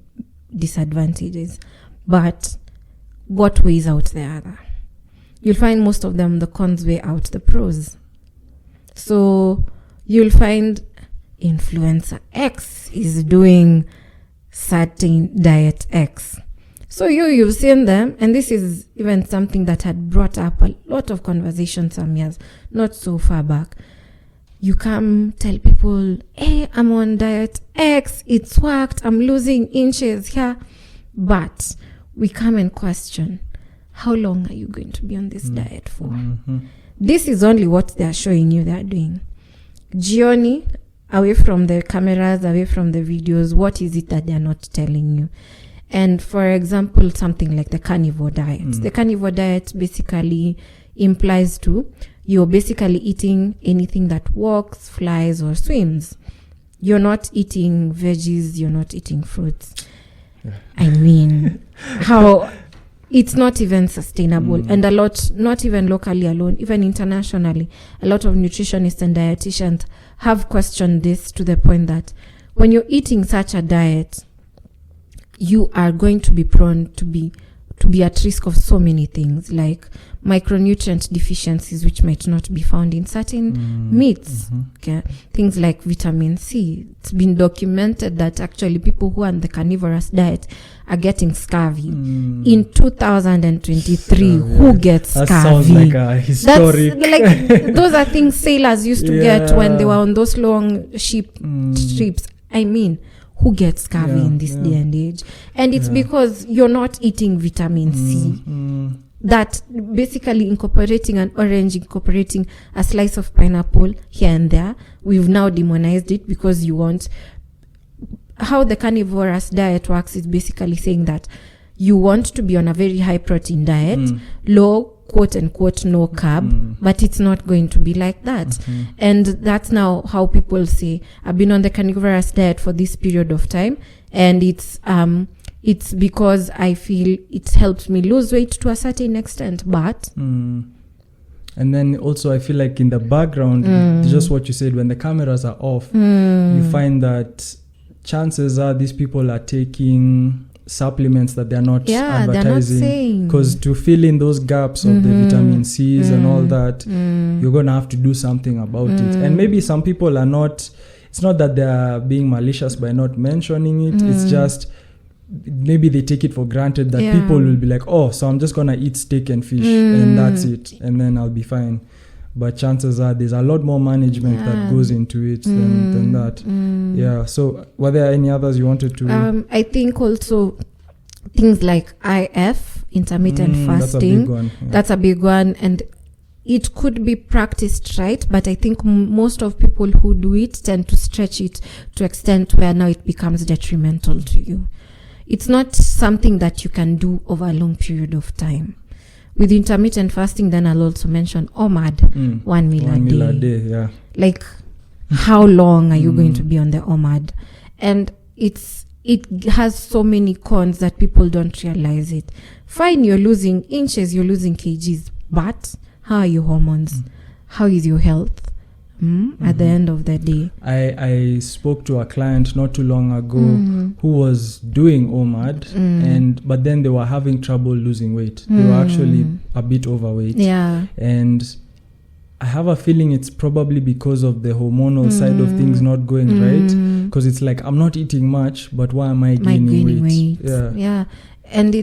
disadvantages, but what weighs out the other? You'll find most of them, the cons weigh out the pros. So you'll find influencer X is doing certain diet X. So you've seen them, and this is even something that had brought up a lot of conversation some years, not so far back. You come tell people, hey, I'm on diet X, it's worked, I'm losing inches here. But we come and question, how long are you going to be on this diet for? This is only what they're showing you they're doing. Gioni, away from the cameras, away from the videos, what is it that they're not telling you? And for example, something like the carnivore diet. The carnivore diet basically implies to you're basically eating anything that walks, flies, or swims. You're not eating veggies, you're not eating fruits. I mean, how it's not even sustainable. And a lot, not even locally alone, even internationally, a lot of nutritionists and dietitians have questioned this to the point that when you're eating such a diet, you are going to be prone to be at risk of so many things, like micronutrient deficiencies, which might not be found in certain meats. Okay, things like vitamin C. It's been documented that actually people who are on the carnivorous diet are getting scurvy. In 2023, who gets scurvy? That sounds like a historic. Like those are things sailors used to get when they were on those long ship trips. I mean, who gets scurvy in this day and age? And it's because you're not eating vitamin C. That basically incorporating an orange, incorporating a slice of pineapple here and there, we've now demonized it because you want... How the carnivorous diet works is basically saying that you want to be on a very high protein diet, low quote unquote no carb, but it's not going to be like that. And that's now how people say, I've been on the carnivorous diet for this period of time, and it's because I feel it helps me lose weight to a certain extent, but and then also I feel like in the background, just what you said, when the cameras are off, you find that chances are these people are taking supplements that they're not advertising, because to fill in those gaps of the vitamin C's and all that, you're gonna have to do something about it. And maybe some people are not, it's not that they're being malicious by not mentioning it, it's just maybe they take it for granted that people will be like, oh, so I'm just gonna eat steak and fish and that's it, and then I'll be fine. But chances are there's a lot more management that goes into it than that. So were there any others you wanted to... I think also things like IF, intermittent fasting. That's a big one. And it could be practiced right, but I think most of people who do it tend to stretch it to extent where now it becomes detrimental to you. It's not something that you can do over a long period of time. With intermittent fasting, then I'll also mention OMAD, 1 meal a day. Like, how long are you going to be on the OMAD? And it has so many cons that people don't realize it. Fine, you're losing inches, you're losing kgs, but how are your hormones? How is your health? At the end of the day, I spoke to a client not too long ago who was doing OMAD, but then they were having trouble losing weight. They were actually a bit overweight. And I have a feeling it's probably because of the hormonal side of things not going right. Because it's like, I'm not eating much, but why am I gaining weight? And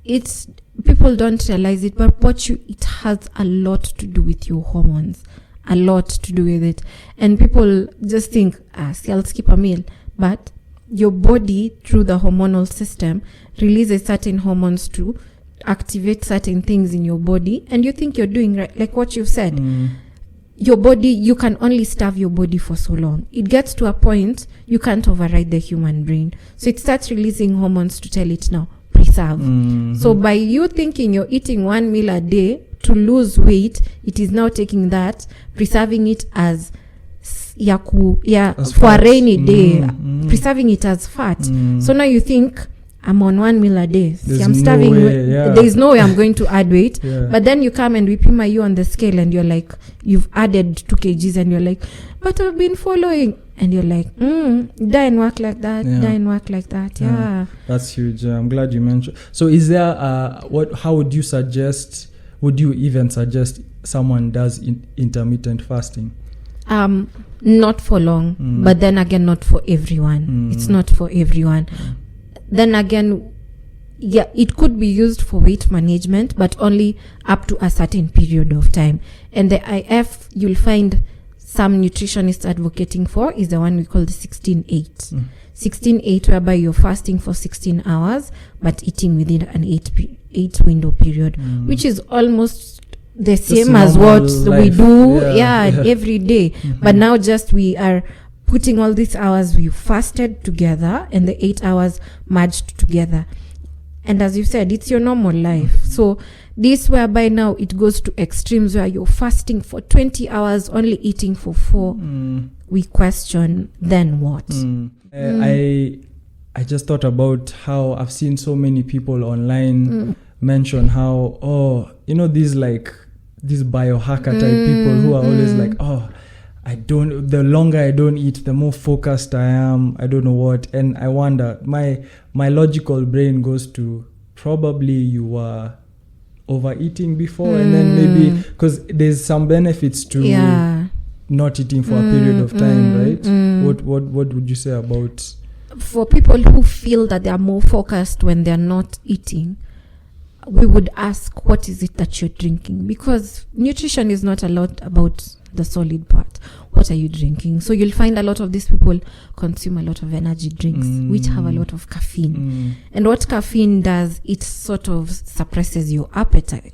it's people don't realize it, but what you eat has a lot to do with your hormones, a lot to do with it. And people just think, see, I'll skip a meal, but your body through the hormonal system releases certain hormones to activate certain things in your body, and you think you're doing right, like what you've said. Your body, you can only starve your body for so long. It gets to a point you can't override the human brain, so it starts releasing hormones to tell it now preserve. So by you thinking you're eating 1 meal a day to lose weight, it is now taking that, preserving it as for a rainy day, preserving it as fat. So now you think, I'm on 1 meal a day. See, I'm starving. There's no way I'm going to add weight. But then you come and we pima you on the scale and you're like, you've added 2 kgs and you're like, but I've been following. And you're like, didn't work like that. Didn't work like that. Yeah. That's huge. I'm glad you mentioned. So is there, how would you even suggest someone does intermittent fasting? Not for long, but then again, not for everyone. It's not for everyone. Then again, it could be used for weight management, but only up to a certain period of time. And the IF you'll find some nutritionists advocating for is the one we call the 16-8. 16-8, whereby you're fasting for 16 hours, but eating within an 8 window period, which is almost the same as what we do every day. But now just we are putting all these hours we fasted together and the 8 hours merged together. And as you said, it's your normal life. So this whereby now it goes to extremes where you're fasting for 20 hours, only eating for 4. We question, then what? I just thought about how I've seen so many people online mention how, these biohacker type people who are always like, the longer I don't eat, the more focused I am. I don't know what. And I wonder, my logical brain goes to probably you were overeating before, and then maybe because there's some benefits to not eating for a period of time, right? What would you say about for people who feel that they are more focused when they're not eating? We would ask, what is it that you're drinking? Because nutrition is not a lot about the solid part. What are you drinking? So you'll find a lot of these people consume a lot of energy drinks, which have a lot of caffeine. And what caffeine does, it sort of suppresses your appetite.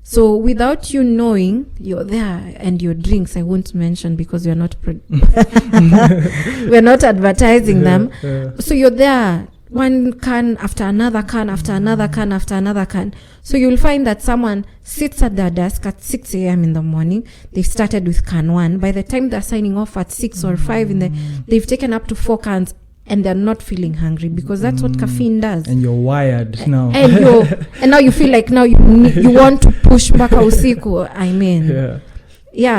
So without you knowing, you're there, and your drinks, I won't mention because we're not we're not advertising them. So you're there, one can after another can after another can after another can. So you'll find that someone sits at their desk at 6 a.m. in the morning. They've started with can 1. By the time they're signing off at 6 or 5 they've taken up to 4 cans, and they're not feeling hungry because that's what caffeine does. And you're wired now. And now you feel like now you want to push mpaka usiku. I mean,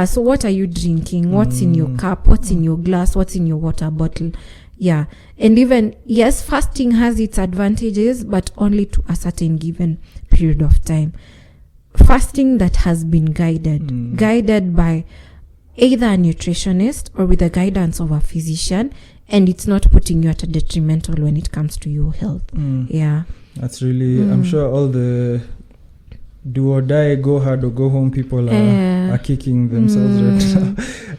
so what are you drinking? What's in your cup? What's in your glass? What's in your water bottle? Yeah. And even, yes, fasting has its advantages, but only to a certain given period of time. Fasting that has been guided by either a nutritionist or with the guidance of a physician, and it's not putting you at a detrimental when it comes to your health. Yeah. That's really, I'm sure all the do or die, go hard or go home people are kicking themselves right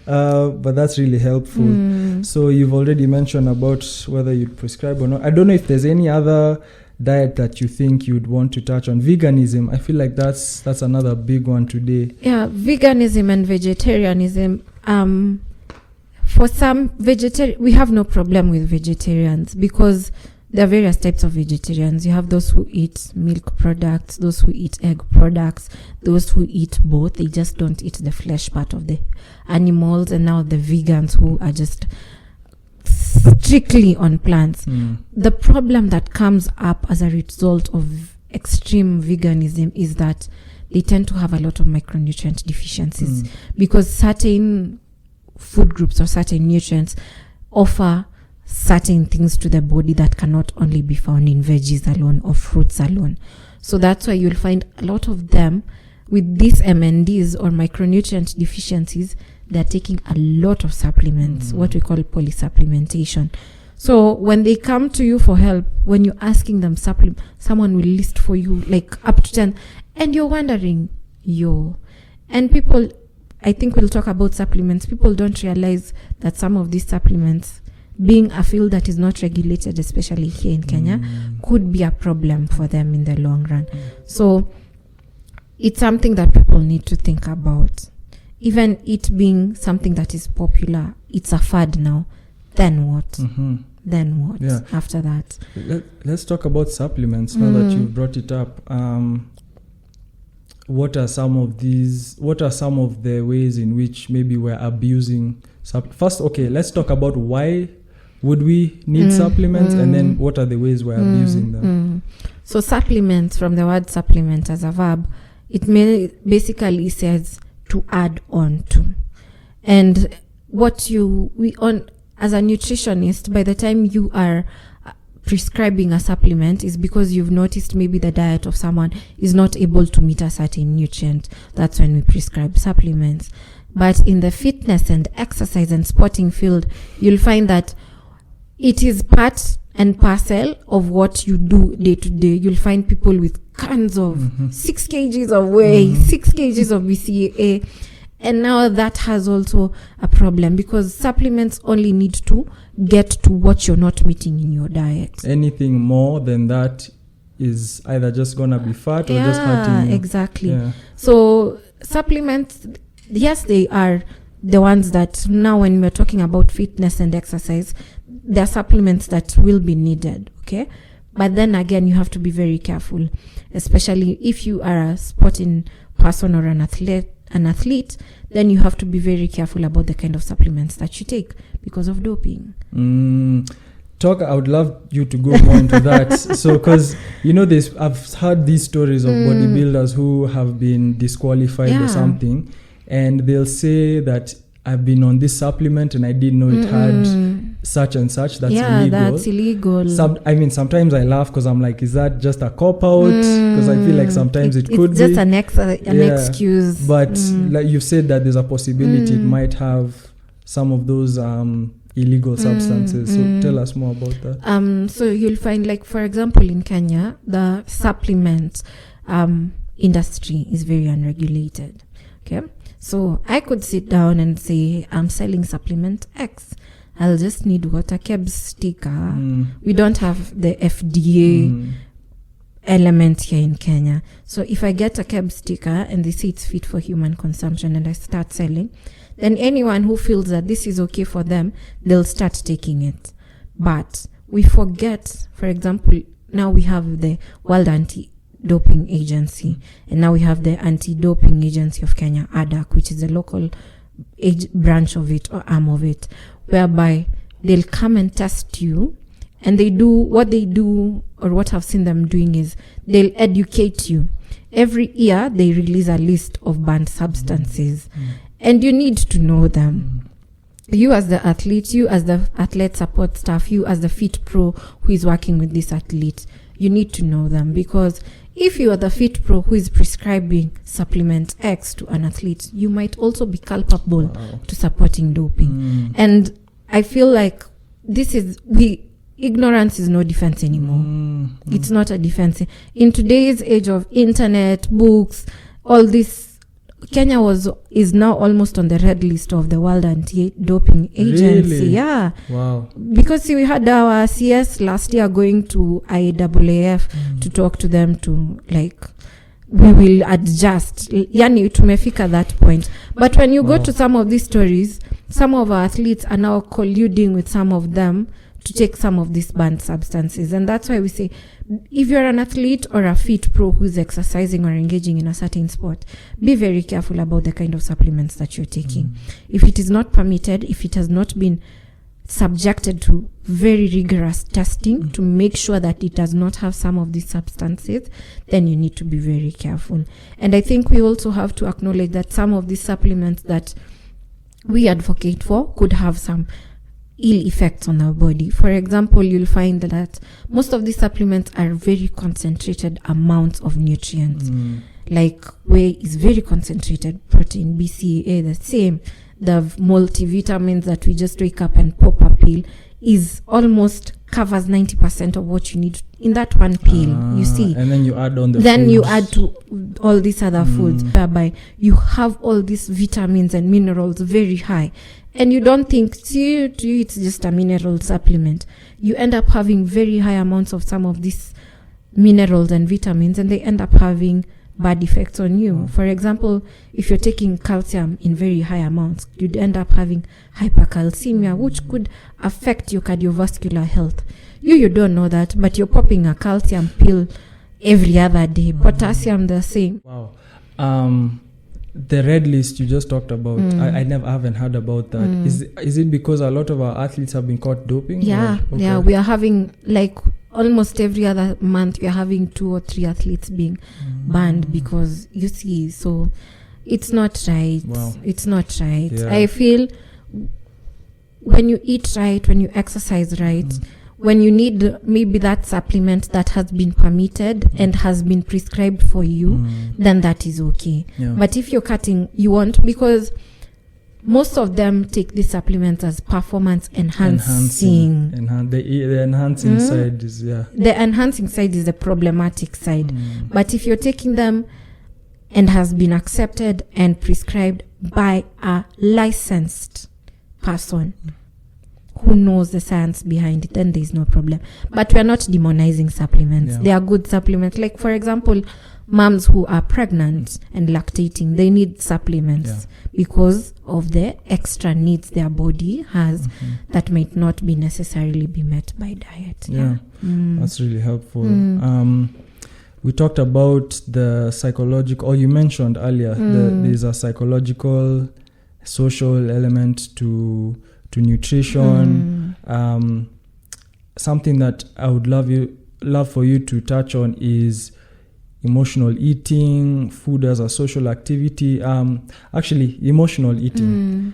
now. But that's really helpful. So you've already mentioned about whether you'd prescribe or not. I don't know if there's any other diet that you think you'd want to touch on. Veganism, I feel like that's another big one today. Yeah, veganism and vegetarianism. For some we have no problem with vegetarians because there are various types of vegetarians. You have those who eat milk products, those who eat egg products, those who eat both. They just don't eat the flesh part of the animals. And now the vegans who are just strictly on plants. The problem that comes up as a result of extreme veganism is that they tend to have a lot of micronutrient deficiencies because certain food groups or certain nutrients offer certain things to the body that cannot only be found in veggies alone or fruits alone. So that's why you'll find a lot of them with these MNDs or micronutrient deficiencies. They're taking a lot of supplements, what we call polysupplementation. So when they come to you for help, when you're asking them supplement, someone will list for you like up to 10, and you're wondering, and people, I think we'll talk about supplements. People don't realize that some of these supplements, being a field that is not regulated, especially here in Kenya, could be a problem for them in the long run. So it's something that people need to think about. Even it being something that is popular, it's a fad now. Then what? Then what after that? Let's talk about supplements now that you've brought it up. What are some of the ways in which maybe we're abusing first, okay, let's talk about why would we need supplements, and then what are the ways we're abusing them? So supplements, from the word supplement as a verb, it basically says to add on to. And as a nutritionist, by the time you are prescribing a supplement, is because you've noticed maybe the diet of someone is not able to meet a certain nutrient. That's when we prescribe supplements. But in the fitness and exercise and sporting field, you'll find that it is part and parcel of what you do day to day. You'll find people with cans of 6 kgs of whey, 6 kgs of BCAA. And now that has also a problem, because supplements only need to get to what you're not meeting in your diet. Anything more than that is either just going to be fat or just hurting you. Exactly. Yeah. So supplements, yes, they are the ones that now when we're talking about fitness and exercise, there are supplements that will be needed, okay? But then again, you have to be very careful, especially if you are a sporting person or an athlete, then you have to be very careful about the kind of supplements that you take because of doping. I would love you to go more into that. So, because, I've heard these stories of bodybuilders who have been disqualified or something, and they'll say that I've been on this supplement and I didn't know it had such and such. That's illegal. Yeah, that's illegal. Sometimes I laugh because I'm like, is that just a cop-out? Because I feel like sometimes it could be. It's just an excuse. But like you've said that there's a possibility it might have some of those illegal substances. So tell us more about that. So you'll find, like, for example, in Kenya, the supplement industry is very unregulated. Okay? So I could sit down and say, I'm selling supplement X. I'll just need water KEBS sticker. We don't have the FDA element here in Kenya. So if I get a KEBS sticker and they say it's fit for human consumption and I start selling, then anyone who feels that this is okay for them, they'll start taking it. But we forget, for example, now we have the World Anti-Doping Agency, and now we have the Anti-Doping Agency of Kenya, ADAC, which is the local branch of it or arm of it, whereby they'll come and test you, and they do what I've seen them doing is they'll educate you. Every year they release a list of banned substances, and you need to know them. You as the athlete, you as the athlete support staff, you as the fit pro who is working with this athlete, you need to know them, because if you are the fit pro who is prescribing supplement X to an athlete, you might also be culpable to supporting doping. And I feel like ignorance is no defense anymore. It's not a defense. In today's age of internet, books, all this, Kenya is now almost on the red list of the World Anti-Doping Agency. Really? Yeah. Wow. Because we had our CS last year going to IAAF to talk to them to, like, we will adjust. Yani tumefika that point. But when you go to some of these stories, some of our athletes are now colluding with some of them to take some of these banned substances. And that's why we say, if you're an athlete or a fit pro who's exercising or engaging in a certain sport, be very careful about the kind of supplements that you're taking. If it is not permitted, if it has not been subjected to very rigorous testing to make sure that it does not have some of these substances, then you need to be very careful. And I think we also have to acknowledge that some of these supplements that we advocate for could have some ill effects on our body. For example, you'll find that most of these supplements are very concentrated amounts of nutrients. Like whey is very concentrated, protein, BCAA the same. The multivitamins that we just wake up and pop a pill is almost covers 90% of what you need in that one pill, you see. And then you add on the then foods. you add to all these other foods, whereby you have all these vitamins and minerals very high. And you don't think, to you it's just a mineral supplement. You end up having very high amounts of some of these minerals and vitamins, and they end up having bad effects on you. For example, if you're taking calcium in very high amounts, you'd end up having hypercalcemia, which could affect your cardiovascular health. You don't know that, but you're popping a calcium pill every other day. Potassium, the same. Wow. The red list you just talked about, I haven't heard about that. Is it because a lot of our athletes have been caught doping? Yeah, yeah. We are having, like, almost every other month, we are having 2 or 3 athletes being banned because, you see, so it's not right. Wow. It's not right. Yeah. I feel when you eat right, when you exercise right, when you need maybe that supplement that has been permitted and has been prescribed for you, then that is okay. Yeah. But if you're cutting, you won't, because most of them take these supplements as performance enhancing. The enhancing side is, The enhancing side is the problematic side. But if you're taking them and has been accepted and prescribed by a licensed person who knows the science behind it, then there's no problem. But we're not demonizing supplements. Yeah. They are good supplements. Like, for example, moms who are pregnant and lactating, they need supplements because of the extra needs their body has that might not be necessarily be met by diet. That's really helpful. We talked about the psychological, or you mentioned earlier, there's a psychological, social element to nutrition. Something that I would love for you to touch on is emotional eating, food as a social activity. Actually, emotional eating.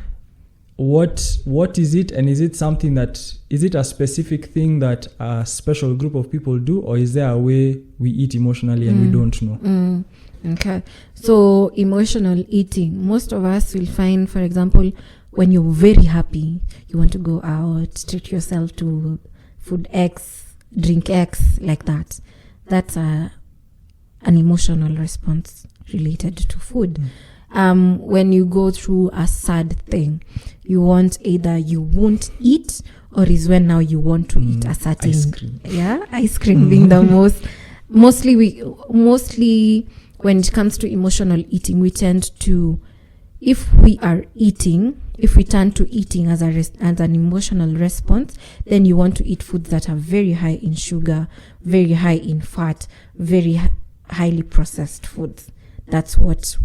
What is it, and is it something is it a specific thing that a special group of people do, or is there a way we eat emotionally and we don't know? Okay, so emotional eating, most of us will find, for example, when you're very happy, you want to go out, treat yourself to food X, drink X, like that. That's an emotional response related to food. When you go through a sad thing, you want either you won't eat, or is when now you want to eat a certain ice cream. Ice cream being the mostly when it comes to emotional eating, we tend to, if we turn to eating as an emotional response, then you want to eat foods that are very high in sugar, very high in fat, very highly processed foods. That's what,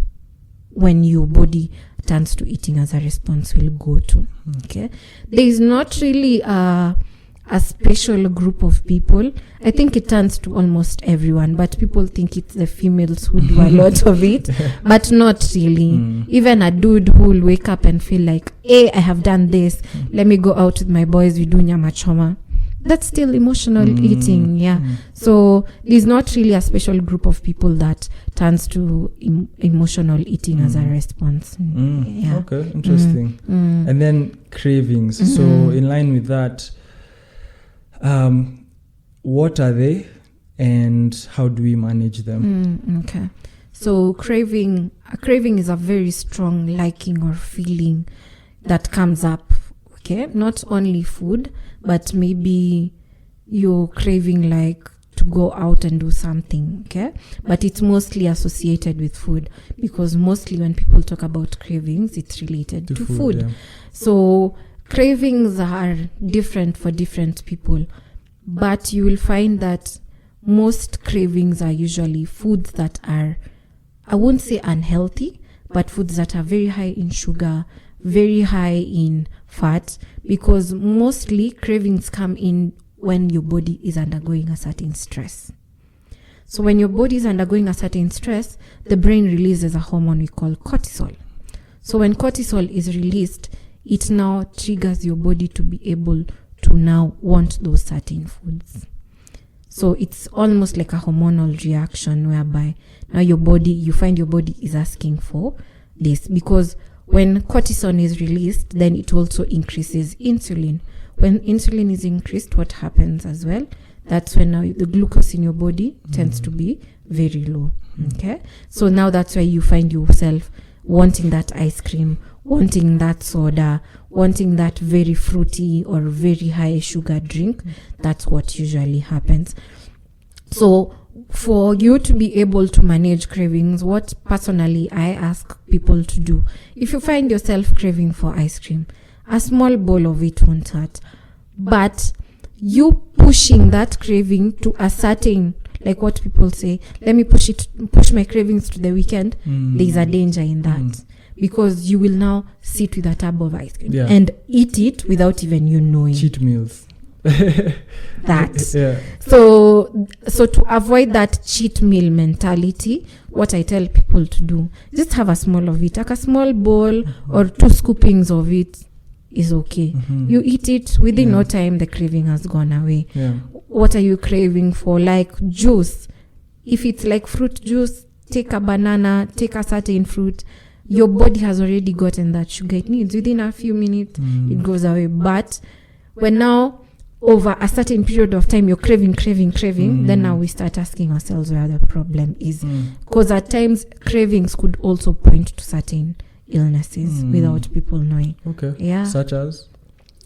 when your body turns to eating as a response, will go to. Okay, there is not really a special group of people. I think it turns to almost everyone, but people think it's the females who do a lot of it, but not really. Even a dude who will wake up and feel like, hey, I have done this, let me go out with my boys, we do nyama choma. That's still emotional eating, So there's not really a special group of people that turns to emotional eating as a response. Okay, interesting. And then cravings. So in line with that, what are they and how do we manage them? Okay, so craving is a very strong liking or feeling that comes up. Okay, not only food, but maybe you're craving like to go out and do something. Okay, but it's mostly associated with food, because mostly when people talk about cravings, it's related to food. Yeah. So cravings are different for different people, but you will find that most cravings are usually foods that are, I won't say unhealthy, but foods that are very high in sugar, very high in fat, because mostly cravings come in when your body is undergoing a certain stress. So when your body is undergoing a certain stress, the brain releases a hormone we call cortisol. So when cortisol is released, it now triggers your body to be able to now want those certain foods. So it's almost like a hormonal reaction whereby now you find your body is asking for this, because when cortisol is released, then it also increases insulin. When insulin is increased, what happens as well? That's when now the glucose in your body tends to be very low. Okay, so now that's why you find yourself wanting that ice cream, wanting that soda, wanting that very fruity or very high sugar drink. That's what usually happens. So for you to be able to manage cravings, what personally I ask people to do, if you find yourself craving for ice cream, a small bowl of it won't hurt, but you pushing that craving to a certain, like what people say, let me push my cravings to the weekend, there's a danger in that. Because you will now sit with a tub of ice cream and eat it without even you knowing. Cheat meals. So to avoid that cheat meal mentality, what I tell people to do, just have a small of it, like a small bowl or 2 scoopings of it is okay. You eat it within no time, the craving has gone away. What are you craving for? Like juice, if it's like fruit juice, take a banana, take a certain fruit, your body has already gotten that sugar it needs. Within a few minutes it goes away. But when now over a certain period of time you're craving, then now we start asking ourselves where the problem is, because at times cravings could also point to certain illnesses without people knowing. Such as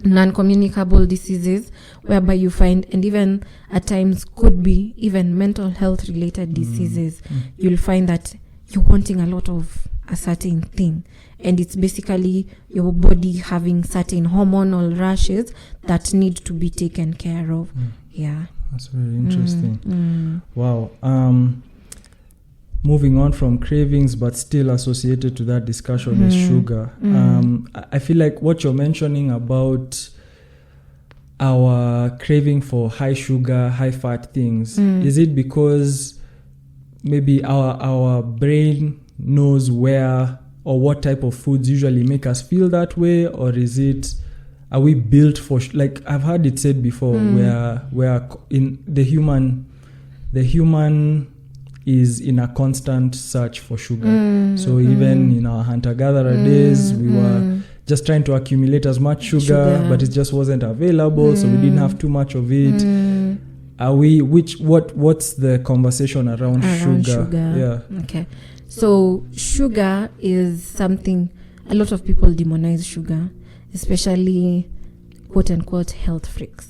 non-communicable diseases, whereby you find, and even at times could be even mental health related diseases. You'll find that you're wanting a lot of a certain thing, and it's basically your body having certain hormonal rushes that need to be taken care of. That's very interesting. Wow. Moving on from cravings, but still associated to that discussion is sugar. I feel like what you're mentioning about our craving for high sugar, high fat things, is it because maybe our brain knows where or what type of foods usually make us feel that way, or are we built for like I've heard it said before, where in the human is in a constant search for sugar. So even in our hunter-gatherer days, we were just trying to accumulate as much sugar, but it just wasn't available, so we didn't have too much of it. What's the conversation around sugar? Okay. So sugar is something, a lot of people demonize sugar, especially quote unquote health freaks.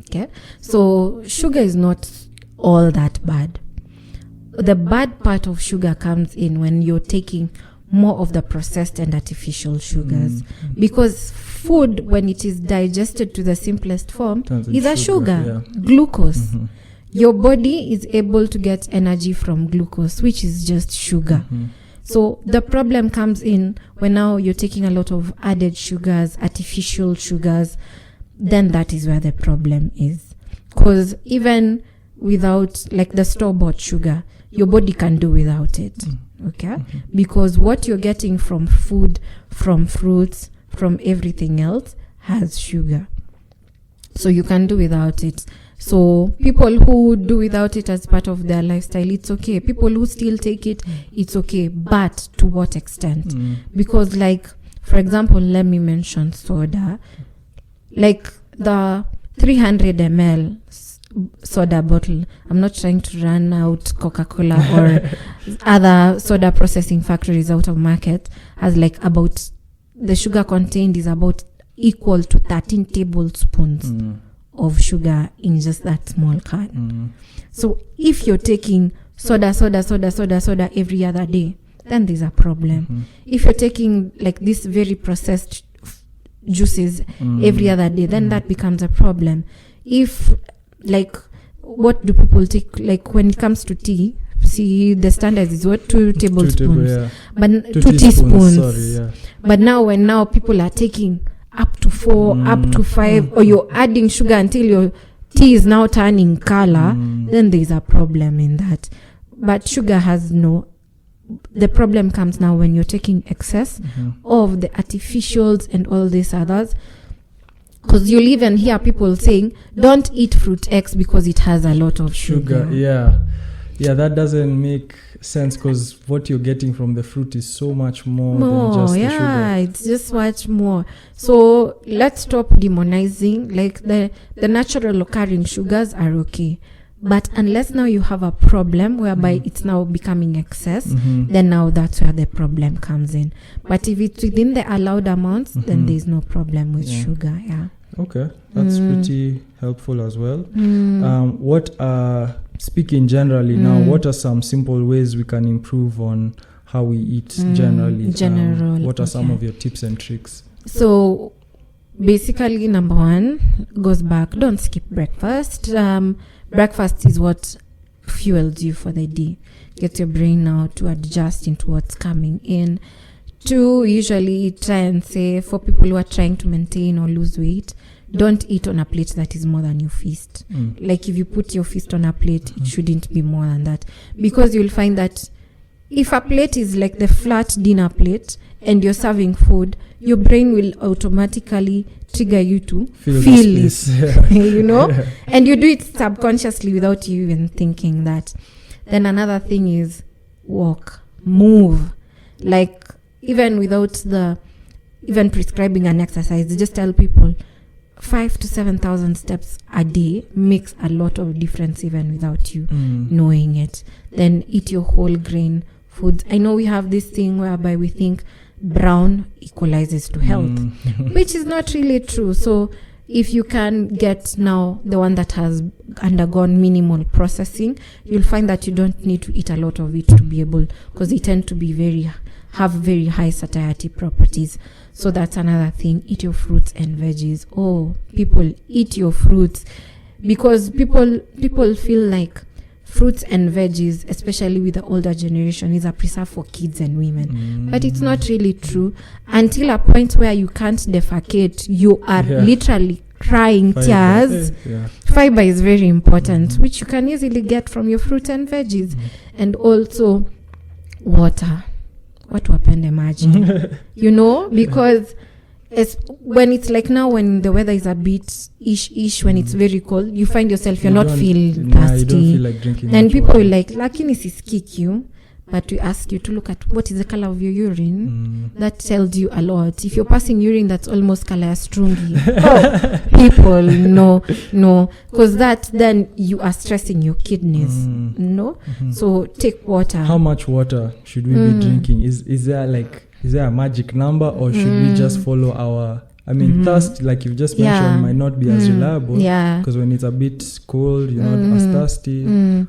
Okay. So sugar is not all that bad. The bad part of sugar comes in when you're taking more of the processed and artificial sugars, because food, when it is digested to the simplest form, is a sugar, glucose. Your body is able to get energy from glucose, which is just sugar. So the problem comes in when now you're taking a lot of added sugars, artificial sugars, then that is where the problem is. Because even without, like the store-bought sugar, your body can do without it. Okay? Because what you're getting from food, from fruits, from everything else has sugar. So you can do without it. So people who do without it as part of their lifestyle, it's okay. People who still take it, it's okay. But to what extent? Because like, for example, let me mention soda. Like the 300 ml soda bottle. I'm not trying to run out Coca-Cola or other soda processing factories out of market. Has like about, the sugar contained is about equal to 13 tablespoons of sugar in just that small can. So if you're taking soda every other day, then there's a problem. If you're taking like this very processed juices every other day, then that becomes a problem. If like, what do people take? Like when it comes to tea, see the standard is what, 2 tablespoons, but 2 teaspoons. But now people are taking up to 4, up to 5, or you're adding sugar until your tea is now turning color, then there's a problem in that. But sugar has the problem comes now when you're taking excess of the artificials and all these others. Because you'll even hear people saying, don't eat fruit X because it has a lot of sugar. Yeah, that doesn't make sense because what you're getting from the fruit is so much more than just the sugar. Yeah, it's just much more. So let's stop demonizing. Like the natural occurring sugars are okay. But unless now you have a problem whereby it's now becoming excess, then now that's where the problem comes in. But if it's within the allowed amounts, then there's no problem with sugar. Yeah. Okay, that's pretty helpful as well. Speaking generally now, what are some simple ways we can improve on how we eat generally? What are some of your tips and tricks? So basically, number one goes back, don't skip breakfast. Breakfast is what fuels you for the day. Get your brain now to adjust into what's coming in. 2, usually try and say, for people who are trying to maintain or lose weight, don't eat on a plate that is more than your fist. Like if you put your fist on a plate, it shouldn't be more than that. Because you'll find that if a plate is like the flat dinner plate and you're serving food, your brain will automatically trigger you to feel it, you know? And you do it subconsciously without you even thinking that. Then another thing is walk, move. Like even without even prescribing an exercise, just tell people 5,000 to 7,000 steps a day makes a lot of difference even without you knowing it. Then eat your whole grain foods. I know we have this thing whereby we think brown equalizes to health, which is not really true. So if you can get now the one that has undergone minimal processing, you'll find that you don't need to eat a lot of it to be able, because they tend to be have very high satiety properties. So that's another thing. Eat your fruits and veggies. Oh, people, eat your fruits, because people feel like fruits and veggies, especially with the older generation, is a preserve for kids and women. But it's not really true. Until a point where you can't defecate, you are literally crying tears. Fiber is very important, which you can easily get from your fruits and veggies. And also water. What wapende maji? You know, because when it's like now, when the weather is a bit ish, when it's very cold, you find yourself you're not feeling thirsty. You don't feel like drinking. And people will like, lakini sisikiki you, but we ask you to look at what is the color of your urine. That tells you a lot. If you're passing urine that's almost color strungi, people no, because that then you are stressing your kidneys. No, so take water. How much water should we be drinking? Is there a magic number, or should we just follow our? I mean, thirst, like you just mentioned, might not be as reliable. Because when it's a bit cold, you're not as thirsty.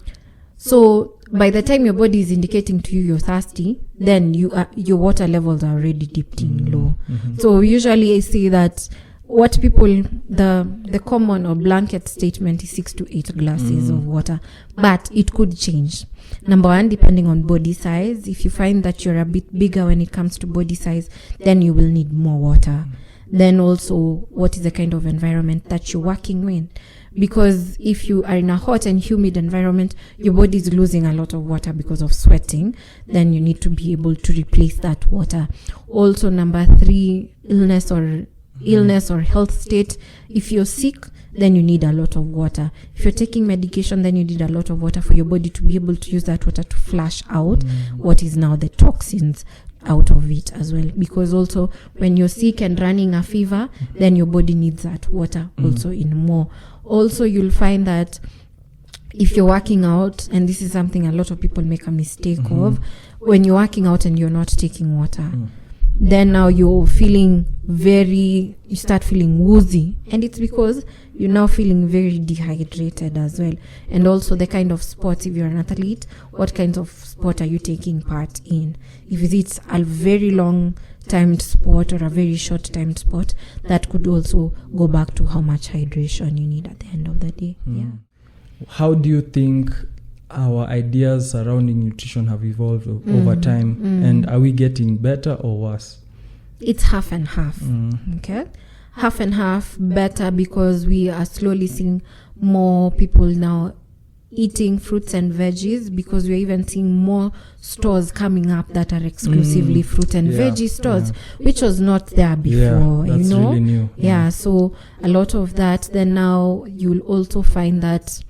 So by the time your body is indicating to you you're thirsty, then your water levels are already dipped in low. So usually I see that what people, the common or blanket statement is 6 to 8 glasses of water, but it could change. Number one, depending on body size. If you find that you're a bit bigger when it comes to body size, then you will need more water. Then also, what is the kind of environment that you're working in? Because if you are in a hot and humid environment, your body is losing a lot of water because of sweating. Then you need to be able to replace that water. Also, number 3, illness or health state. If you're sick, then you need a lot of water. If you're taking medication, then you need a lot of water for your body to be able to use that water to flush out what is now the toxins out of it as well. Because also when you're sick and running a fever, then your body needs that water also in more. Also, you'll find that if you're working out, and this is something a lot of people make a mistake of, when you're working out and you're not taking water, then now you start feeling woozy, and it's because you're now feeling very dehydrated as well. And also the kind of sports, if you're an athlete, what kinds of sport are you taking part in? If it's a very long timed sport or a very short timed sport, that could also go back to how much hydration you need at the end of the day. How do you think our ideas surrounding nutrition have evolved over time, and are we getting better or worse? It's half and half. Okay, half and half better, because we are slowly seeing more people now eating fruits and veggies, because we're even seeing more stores coming up that are exclusively fruit and veggie stores, which was not there before. That's really new. So a lot of that. Then now you'll also find that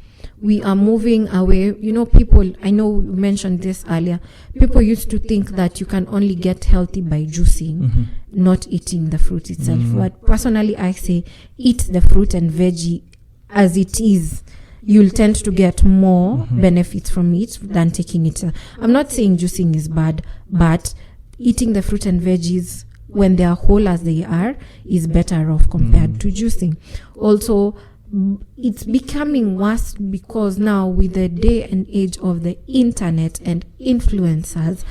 we are moving away. People, I know we mentioned this earlier, people used to think that you can only get healthy by juicing, not eating the fruit itself. But personally, I say eat the fruit and veggie as it is. You'll tend to get more benefits from it than taking it. I'm not saying juicing is bad, but eating the fruit and veggies when they are whole as they are is better off compared to juicing. Also, it's becoming worse because now with the day and age of the internet and influencers,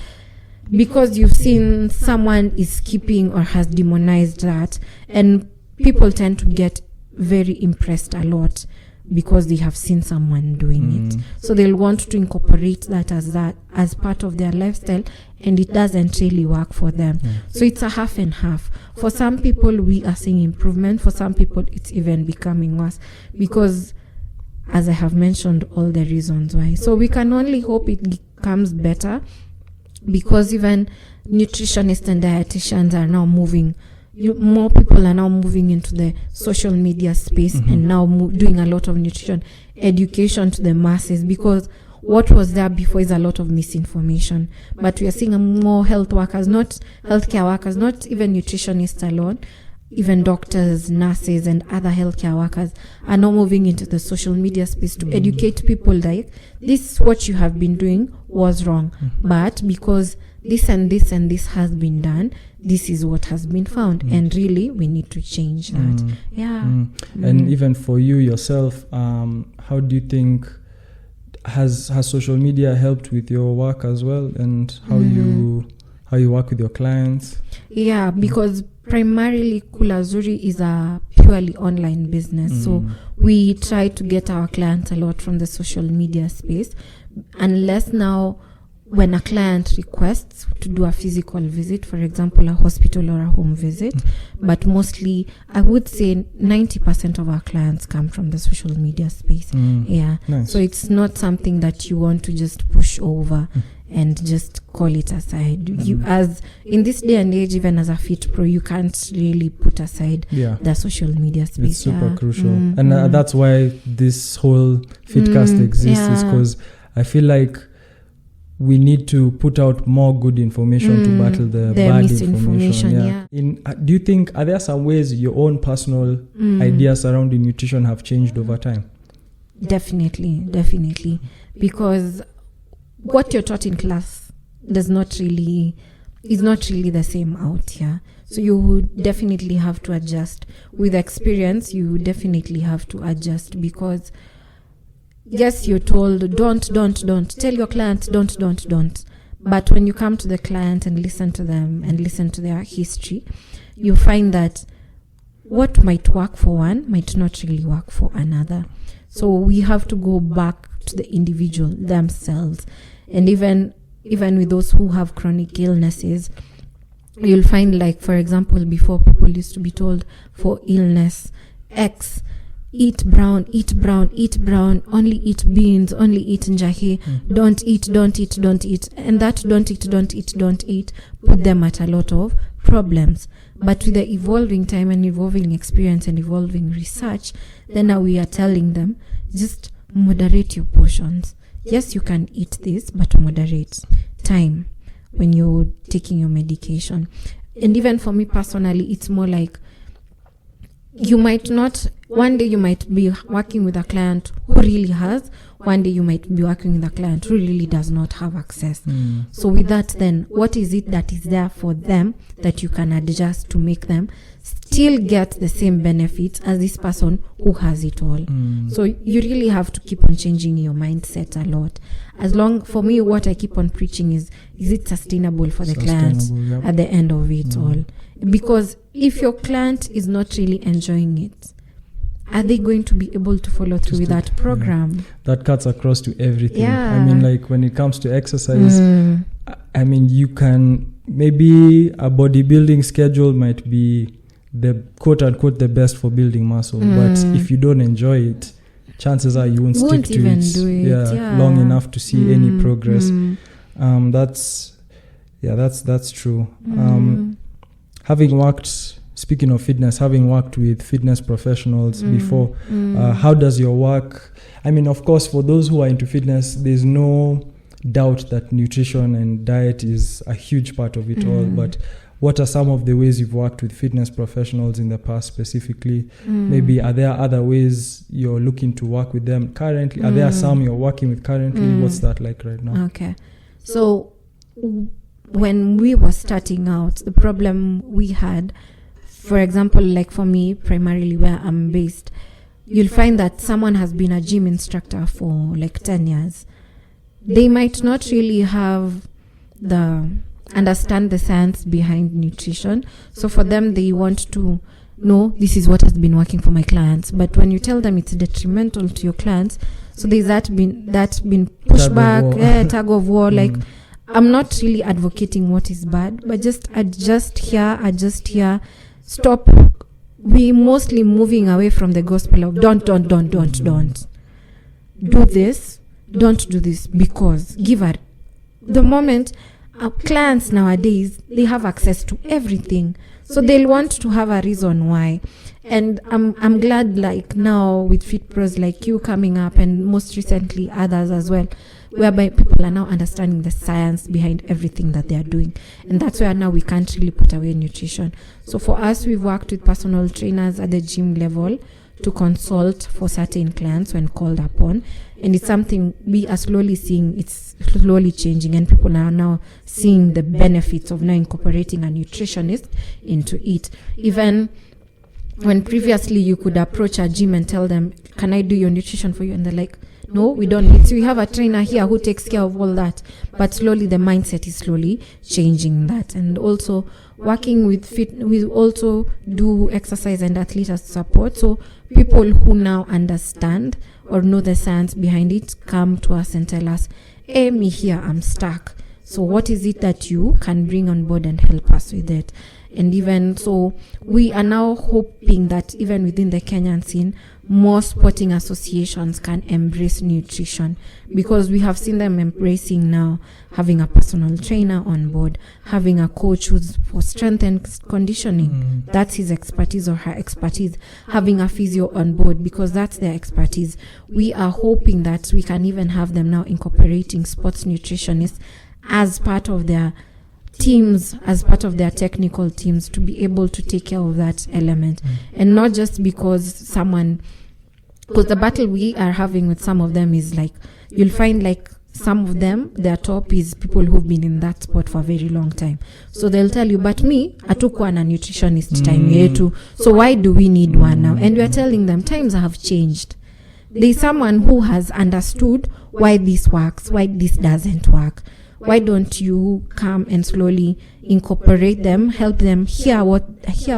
because you've seen someone is skipping or has demonized that, and people tend to get very impressed a lot because they have seen someone doing it. So they'll want to incorporate that as part of their lifestyle, and it doesn't really work for them. So it's a half and half. For some people, we are seeing improvement. For some people, it's even becoming worse because, as I have mentioned, all the reasons why. So we can only hope it becomes better, because even nutritionists and dietitians are now moving. More people are now moving into the social media space and now doing a lot of nutrition education to the masses, because what was there before is a lot of misinformation. But we are seeing more health workers, not healthcare workers, not even nutritionists alone, even doctors, nurses, and other healthcare workers are now moving into the social media space to educate people like, this, what you have been doing was wrong. But because this and this and this has been done, this is what has been found. And really, we need to change that. And even for you yourself, how do you think has social media helped with your work as well, and how you work with your clients? Yeah, because primarily Kula Zuri is a purely online business. So we try to get our clients a lot from the social media space, unless now when a client requests to do a physical visit, for example, a hospital or a home visit. But mostly, I would say 90% of our clients come from the social media space. Nice. So it's not something that you want to just push over and just call it aside. You, as in this day and age, even as a fit pro, you can't really put aside the social media space. It's super crucial. And that's why this whole Fitcast exists, is because I feel like we need to put out more good information to battle the bad misinformation. Do you think, are there some ways your own personal ideas surrounding nutrition have changed over time? Definitely. Because what you're taught in class is not really the same out here. So you would definitely have to adjust. With experience, you definitely have to adjust, because yes, you're told don't tell your client don't, but when you come to the client and listen to them and listen to their history, you find that what might work for one might not really work for another. So we have to go back to the individual themselves. And even with those who have chronic illnesses, you'll find, like, for example, before, people used to be told for illness X, eat brown, only eat beans, only eat njahi, don't eat. And that don't eat put them at a lot of problems. But with the evolving time and evolving experience and evolving research, then now we are telling them, just moderate your portions. Yes, you can eat this, but moderate time when you're taking your medication. And even for me personally, it's more like, you might not, one day you might be working with a client who really has, one day you might be working with a client who really does not have access. So with that, then what is it that is there for them that you can adjust to make them still get the same benefits as this person who has it all? So you really have to keep on changing your mindset a lot. For me, what I keep on preaching is it sustainable for the client at the end of it all? Because if your client is not really enjoying it, are they going to be able to follow through with that program? That cuts across to everything. I mean, like, when it comes to exercise, I mean, you can, maybe a bodybuilding schedule might be the quote unquote the best for building muscle, but if you don't enjoy it, chances are you won't stick to it, long enough to see any progress. That's true. Having worked speaking of fitness, having worked with fitness professionals before, how does your work, I mean, of course, for those who are into fitness, there's no doubt that nutrition and diet is a huge part of it all, but what are some of the ways you've worked with fitness professionals in the past specifically? Maybe are there other ways you're looking to work with them currently? Are there some you're working with currently? What's that like right now? Okay. So when we were starting out, the problem we had, for example, like for me, primarily where I'm based, you'll find that someone has been a gym instructor for like 10 years. They might not really have understand the science behind nutrition. So for them, they want to know this is what has been working for my clients. But when you tell them it's detrimental to your clients, so there's been pushback, tug of war. Like, I'm not really advocating what is bad, but just adjust here. Stop. We mostly moving away from the gospel of don't. Do this. Don't do this, because the moment our clients nowadays, they have access to everything, so they'll want to have a reason why. And I'm glad, like now with Fit Pros like you coming up, and most recently others as well, whereby people are now understanding the science behind everything that they are doing. And that's where now we can't really put away nutrition. So for us, we've worked with personal trainers at the gym level to consult for certain clients when called upon. And it's something we are slowly seeing, it's slowly changing, and people are now seeing the benefits of now incorporating a nutritionist into it. Even when previously you could approach a gym and tell them, can I do your nutrition for you? And they're like, no, we don't need to. We have a trainer here who takes care of all that. But slowly the mindset is slowly changing that. And also working with we also do exercise and athlete support. So people who now understand or know the science behind it come to us and tell us, hey, me here, I'm stuck. So what is it that you can bring on board and help us with it? And even so, we are now hoping that even within the Kenyan scene, more sporting associations can embrace nutrition, because we have seen them embracing now, having a personal trainer on board, having a coach who's for strength and conditioning. That's his expertise or her expertise, having a physio on board, because that's their expertise. We are hoping that we can even have them now incorporating sports nutritionists as part of their teams, as part of their technical teams, to be able to take care of that element. And not just because the battle we are having with some of them is like, you'll find like some of them, their top is people who've been in that sport for a very long time. So they'll tell you, but me, hatukuwa na nutritionist time yetu, so why do we need one now? And we are telling them times have changed. There's someone who has understood why this works, why this doesn't work. Why don't you come and slowly incorporate them, help them hear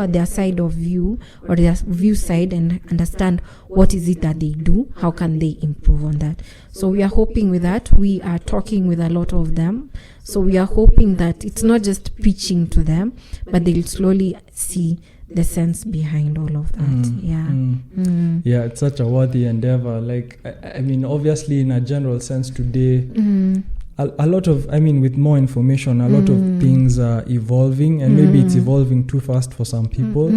their side of view, or their view side, and understand what is it that they do, how can they improve on that. So we are hoping with that. We are talking with a lot of them. So we are hoping that it's not just preaching to them, but they'll slowly see the sense behind all of that. Yeah, it's such a worthy endeavor. Like, I mean, obviously in a general sense today, a lot of, I mean, with more information, a lot of things are evolving, and maybe it's evolving too fast for some people.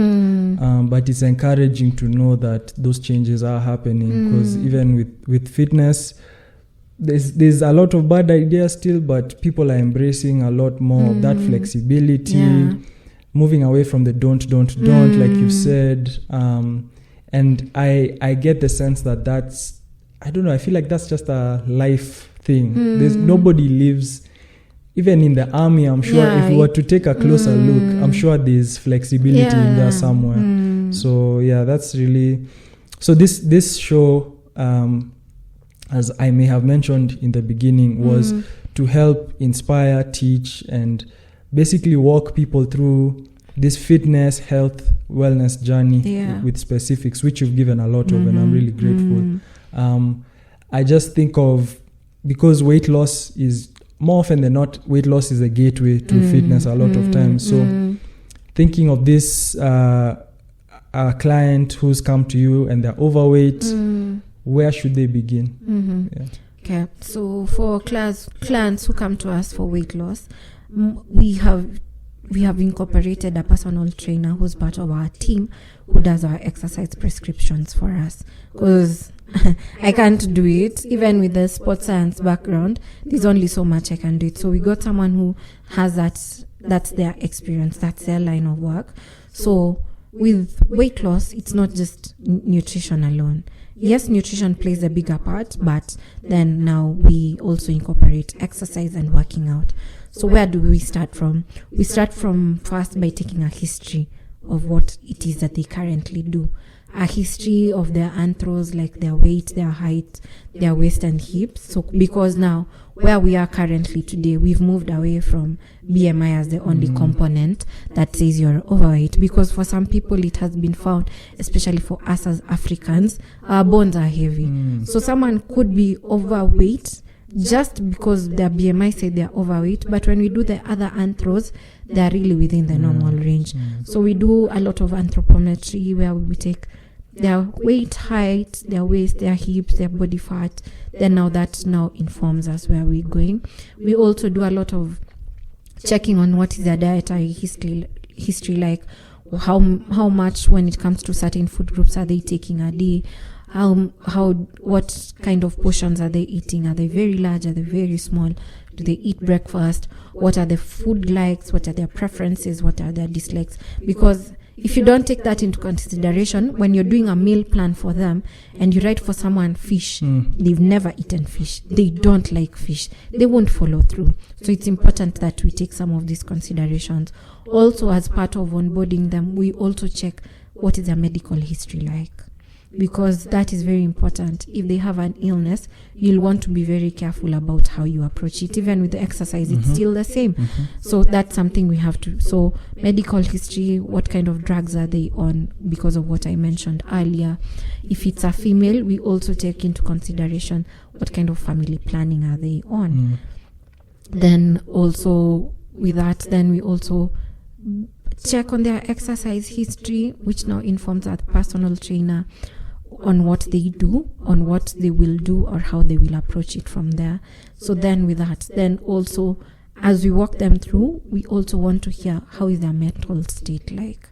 But it's encouraging to know that those changes are happening, because even with fitness, there's a lot of bad ideas still, but people are embracing a lot more of that flexibility, moving away from the don't, like you said. And I get the sense that that's, I don't know, I feel like that's just a life thing. There's nobody lives, even in the army, I'm sure if we were to take a closer look, I'm sure there's flexibility in there somewhere. So yeah, that's really, so this show, as I may have mentioned in the beginning, was to help inspire, teach, and basically walk people through this fitness, health, wellness journey with specifics, which you've given a lot of, and I'm really grateful. I just think of, because weight loss is, more often than not, weight loss is a gateway to fitness a lot of times. So thinking of this a client who's come to you and they're overweight, where should they begin? Okay, so for clients who come to us for weight loss, we have we have incorporated a personal trainer who's part of our team who does our exercise prescriptions for us, because I can't do it. Even with the sports science background, there's only so much I can do it. So we got someone who has that's their experience, that's their line of work. So with weight loss, it's not just nutrition alone. Yes, nutrition plays a bigger part, but then now we also incorporate exercise and working out. So where do we start from? We start from first by taking a history of what it is that they currently do. A history of their anthros, like their weight, their height, their waist and hips. So because now where we are currently today, we've moved away from BMI as the only component that says you're overweight, because for some people it has been found, especially for us as Africans, our bones are heavy. So someone could be overweight just because their BMI say they're overweight, but when we do the other anthros, they're really within the normal range. So we do a lot of anthropometry where we take their weight, height, their waist, their hips, their body fat. Then now that now informs us where we're going. We also do a lot of checking on what is their dietary history like, how much when it comes to certain food groups are they taking a day, what kind of portions are they eating? Are they very large? Are they very small? Do they eat breakfast? What are the food likes? What are their preferences? What are their dislikes? Because if you don't take that into consideration, when you're doing a meal plan for them and you write for someone fish, they've never eaten fish. They don't like fish. They won't follow through. So it's important that we take some of these considerations. Also, as part of onboarding them, we also check what is their medical history like, because that is very important. If they have an illness, you'll want to be very careful about how you approach it. Even with the exercise, it's still the same. So that's something we have to. So medical history, what kind of drugs are they on because of what I mentioned earlier. If it's a female, we also take into consideration what kind of family planning are they on. Then also with that, then we also check on their exercise history, which now informs our personal trainer on what they do, on what they will do, or how they will approach it from there. So then with that, then also as we walk them through, we also want to hear how is their mental state like,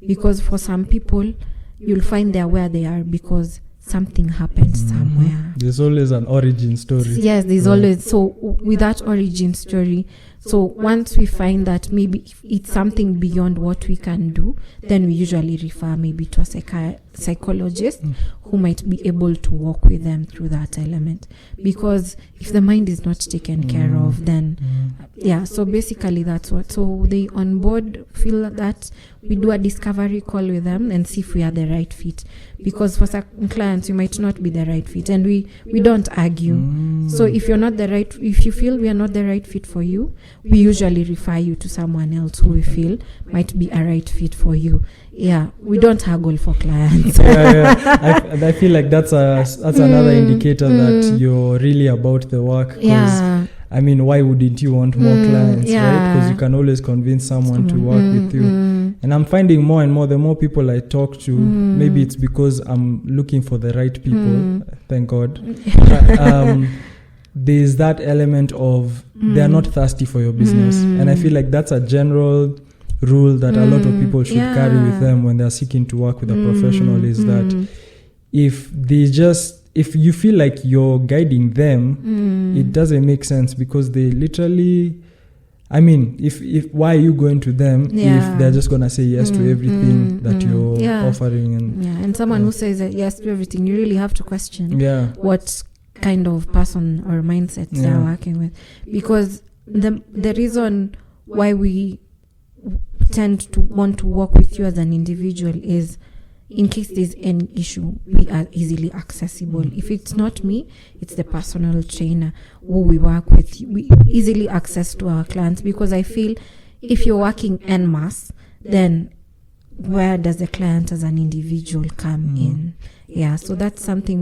because for some people you'll find they're where they are because something happened somewhere. There's always an origin story. Yes, there's always. So with that origin story, so once we find that maybe it's something beyond what we can do, then we usually refer maybe to a psychologist who might be able to walk with them through that element. Because if the mind is not taken care of, then so basically that's what. So they on board feel that we do a discovery call with them and see if we are the right fit. Because for some clients, you might not be the right fit, and we don't argue. So if you feel we are not the right fit for you, we usually refer you to someone else who we feel might be a right fit for you. Yeah, we don't haggle for clients. I feel like that's another indicator that you're really about the work. Yeah. I mean, why wouldn't you want more clients, right? Because you can always convince someone to work with you. And I'm finding more and more, the more people I talk to, maybe it's because I'm looking for the right people, thank God. There's that element of they're not thirsty for your business. And I feel like that's a general rule that a lot of people should carry with them when they're seeking to work with a professional, is that if you feel like you're guiding them, it doesn't make sense, because they literally, I mean, if why are you going to them if they're just gonna say yes to everything that you're offering? And someone who says that yes to everything, you really have to question what kind of person or mindset they're working with, because the reason why we tend to want to work with you as an individual is in case there's any issue, we are easily accessible. If it's not me, it's the personal trainer who we work with. We easily access to our clients, because I feel if you're working en masse, then where does the client as an individual come in? Yeah, so that's something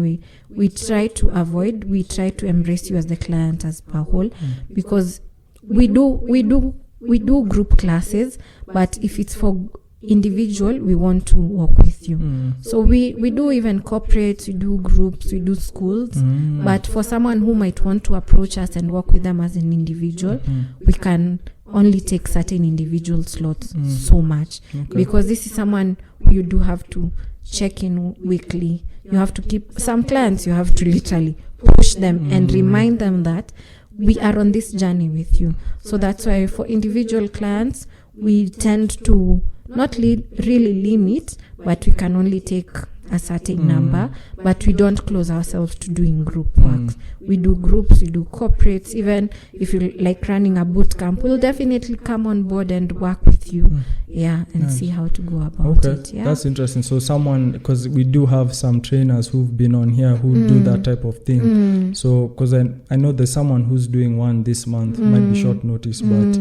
we try to avoid. We try to embrace you as the client as per whole, because we do group classes, but if it's for individual, we want to work with you. So we do even corporates, we do groups, we do schools, but for someone who might want to approach us and work with them as an individual, we can only take certain individual slots so much. Because this is someone you do have to check in weekly. You have to keep some clients, you have to literally push them and remind them that we are on this journey with you. So that's why for individual clients, we tend to not really limit, but we can only take a certain number, but we don't close ourselves to doing group works. We do groups, we do corporates. Even if you like running a boot camp, we'll definitely come on board and work with you. And see how to go about it. Yeah, that's interesting. So someone, because we do have some trainers who've been on here who do that type of thing. So because I know there's someone who's doing one this month, might be short notice, but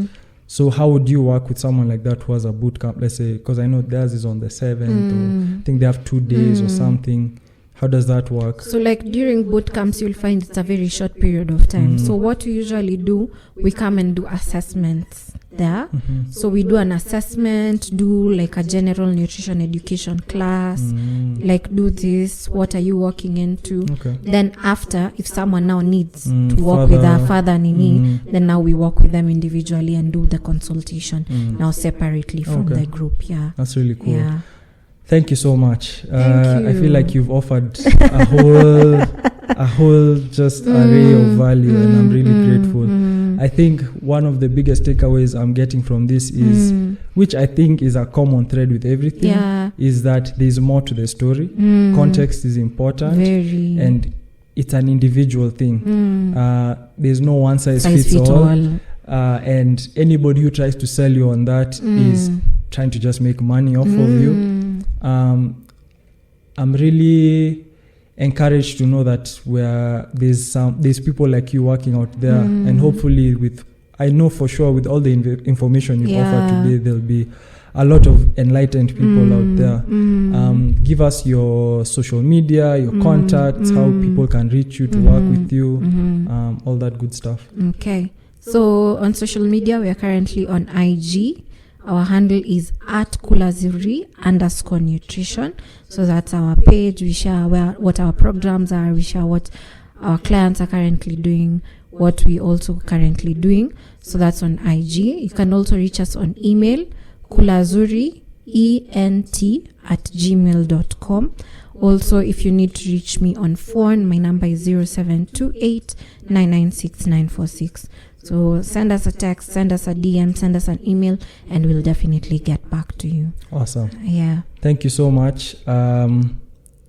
so how would you work with someone like that who has a boot camp, let's say, because I know theirs is on the 7th, or I think they have 2 days or something. How does that work? So like during boot camps, you'll find it's a very short period of time. So what we usually do, we come and do assessments there. So we do an assessment, do like a general nutrition education class, like do this, what are you walking into? Then after, if someone now needs to work with a further nini, then now we work with them individually and do the consultation now separately from the group. Yeah, that's really cool. Yeah. Thank you so much. Thank you. I feel like you've offered a whole just array of value, and I'm really grateful. I think one of the biggest takeaways I'm getting from this is, which I think is a common thread with everything, is that there's more to the story. Context is important, and it's an individual thing. There's no one size fits all. And anybody who tries to sell you on that is trying to just make money off of you. I'm really encouraged to know that there's people like you working out there, and hopefully I know for sure with all the information you offer today, there'll be a lot of enlightened people out there. Give us your social media, your contacts, how people can reach you to work with you, all that good stuff. Okay. So on social media, we are currently on IG. Our handle is @Kula_Zuri _nutrition. So that's our page. We share what our programs are. We share what our clients are currently doing, what we also currently doing. So that's on IG. You can also reach us on email, kulazuri@gmail.com. Also, if you need to reach me on phone, my number is 0728 996 946. So send us a text, send us a DM, send us an email, and we'll definitely get back to you. Awesome. Yeah. Thank you so much.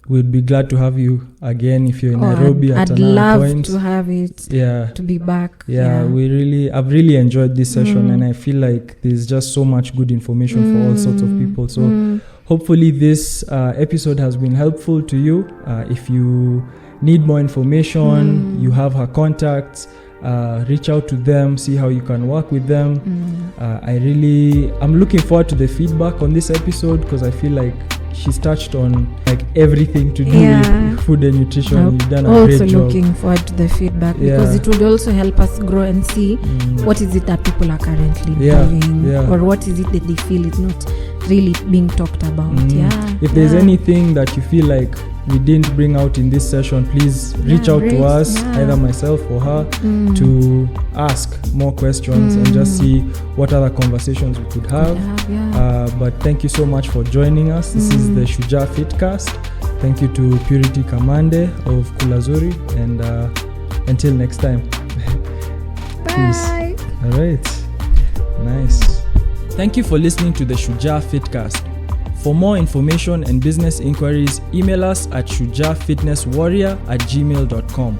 We'd be glad to have you again if you're in Nairobi at another point. I'd love to have it. To be back. I've really enjoyed this session, and I feel like there's just so much good information for all sorts of people. So hopefully this episode has been helpful to you. If you need more information, you have her contacts. Reach out to them, see how you can work with them. I'm looking forward to the feedback on this episode, because I feel like she's touched on like everything to do with food and nutrition. You've done a great job. Also looking forward to the feedback, because it would also help us grow and see what is it that people are currently doing, or what is it that they feel is not really being talked about. If there's anything that you feel like we didn't bring out in this session, please reach out to us, either myself or her, to ask more questions and just see what other conversations we could have. But thank you so much for joining us. This is the Shujaa Fitcast. Thank you to Purity Kamande of Kula Zuri, and until next time. Peace. All right. Nice. Thank you for listening to the Shujaa Fitcast. For more information and business inquiries, email us at shujaafitnesswarrior@gmail.com.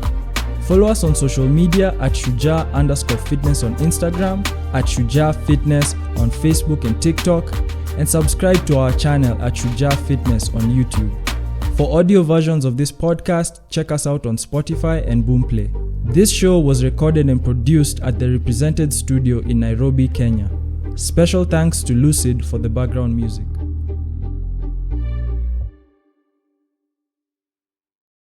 Follow us on social media at Shujaa_fitness on Instagram, at Shujaa Fitness on Facebook and TikTok, and subscribe to our channel at Shujaa Fitness on YouTube. For audio versions of this podcast, check us out on Spotify and Boomplay. This show was recorded and produced at the Represented Studio in Nairobi, Kenya. Special thanks to Lucid for the background music.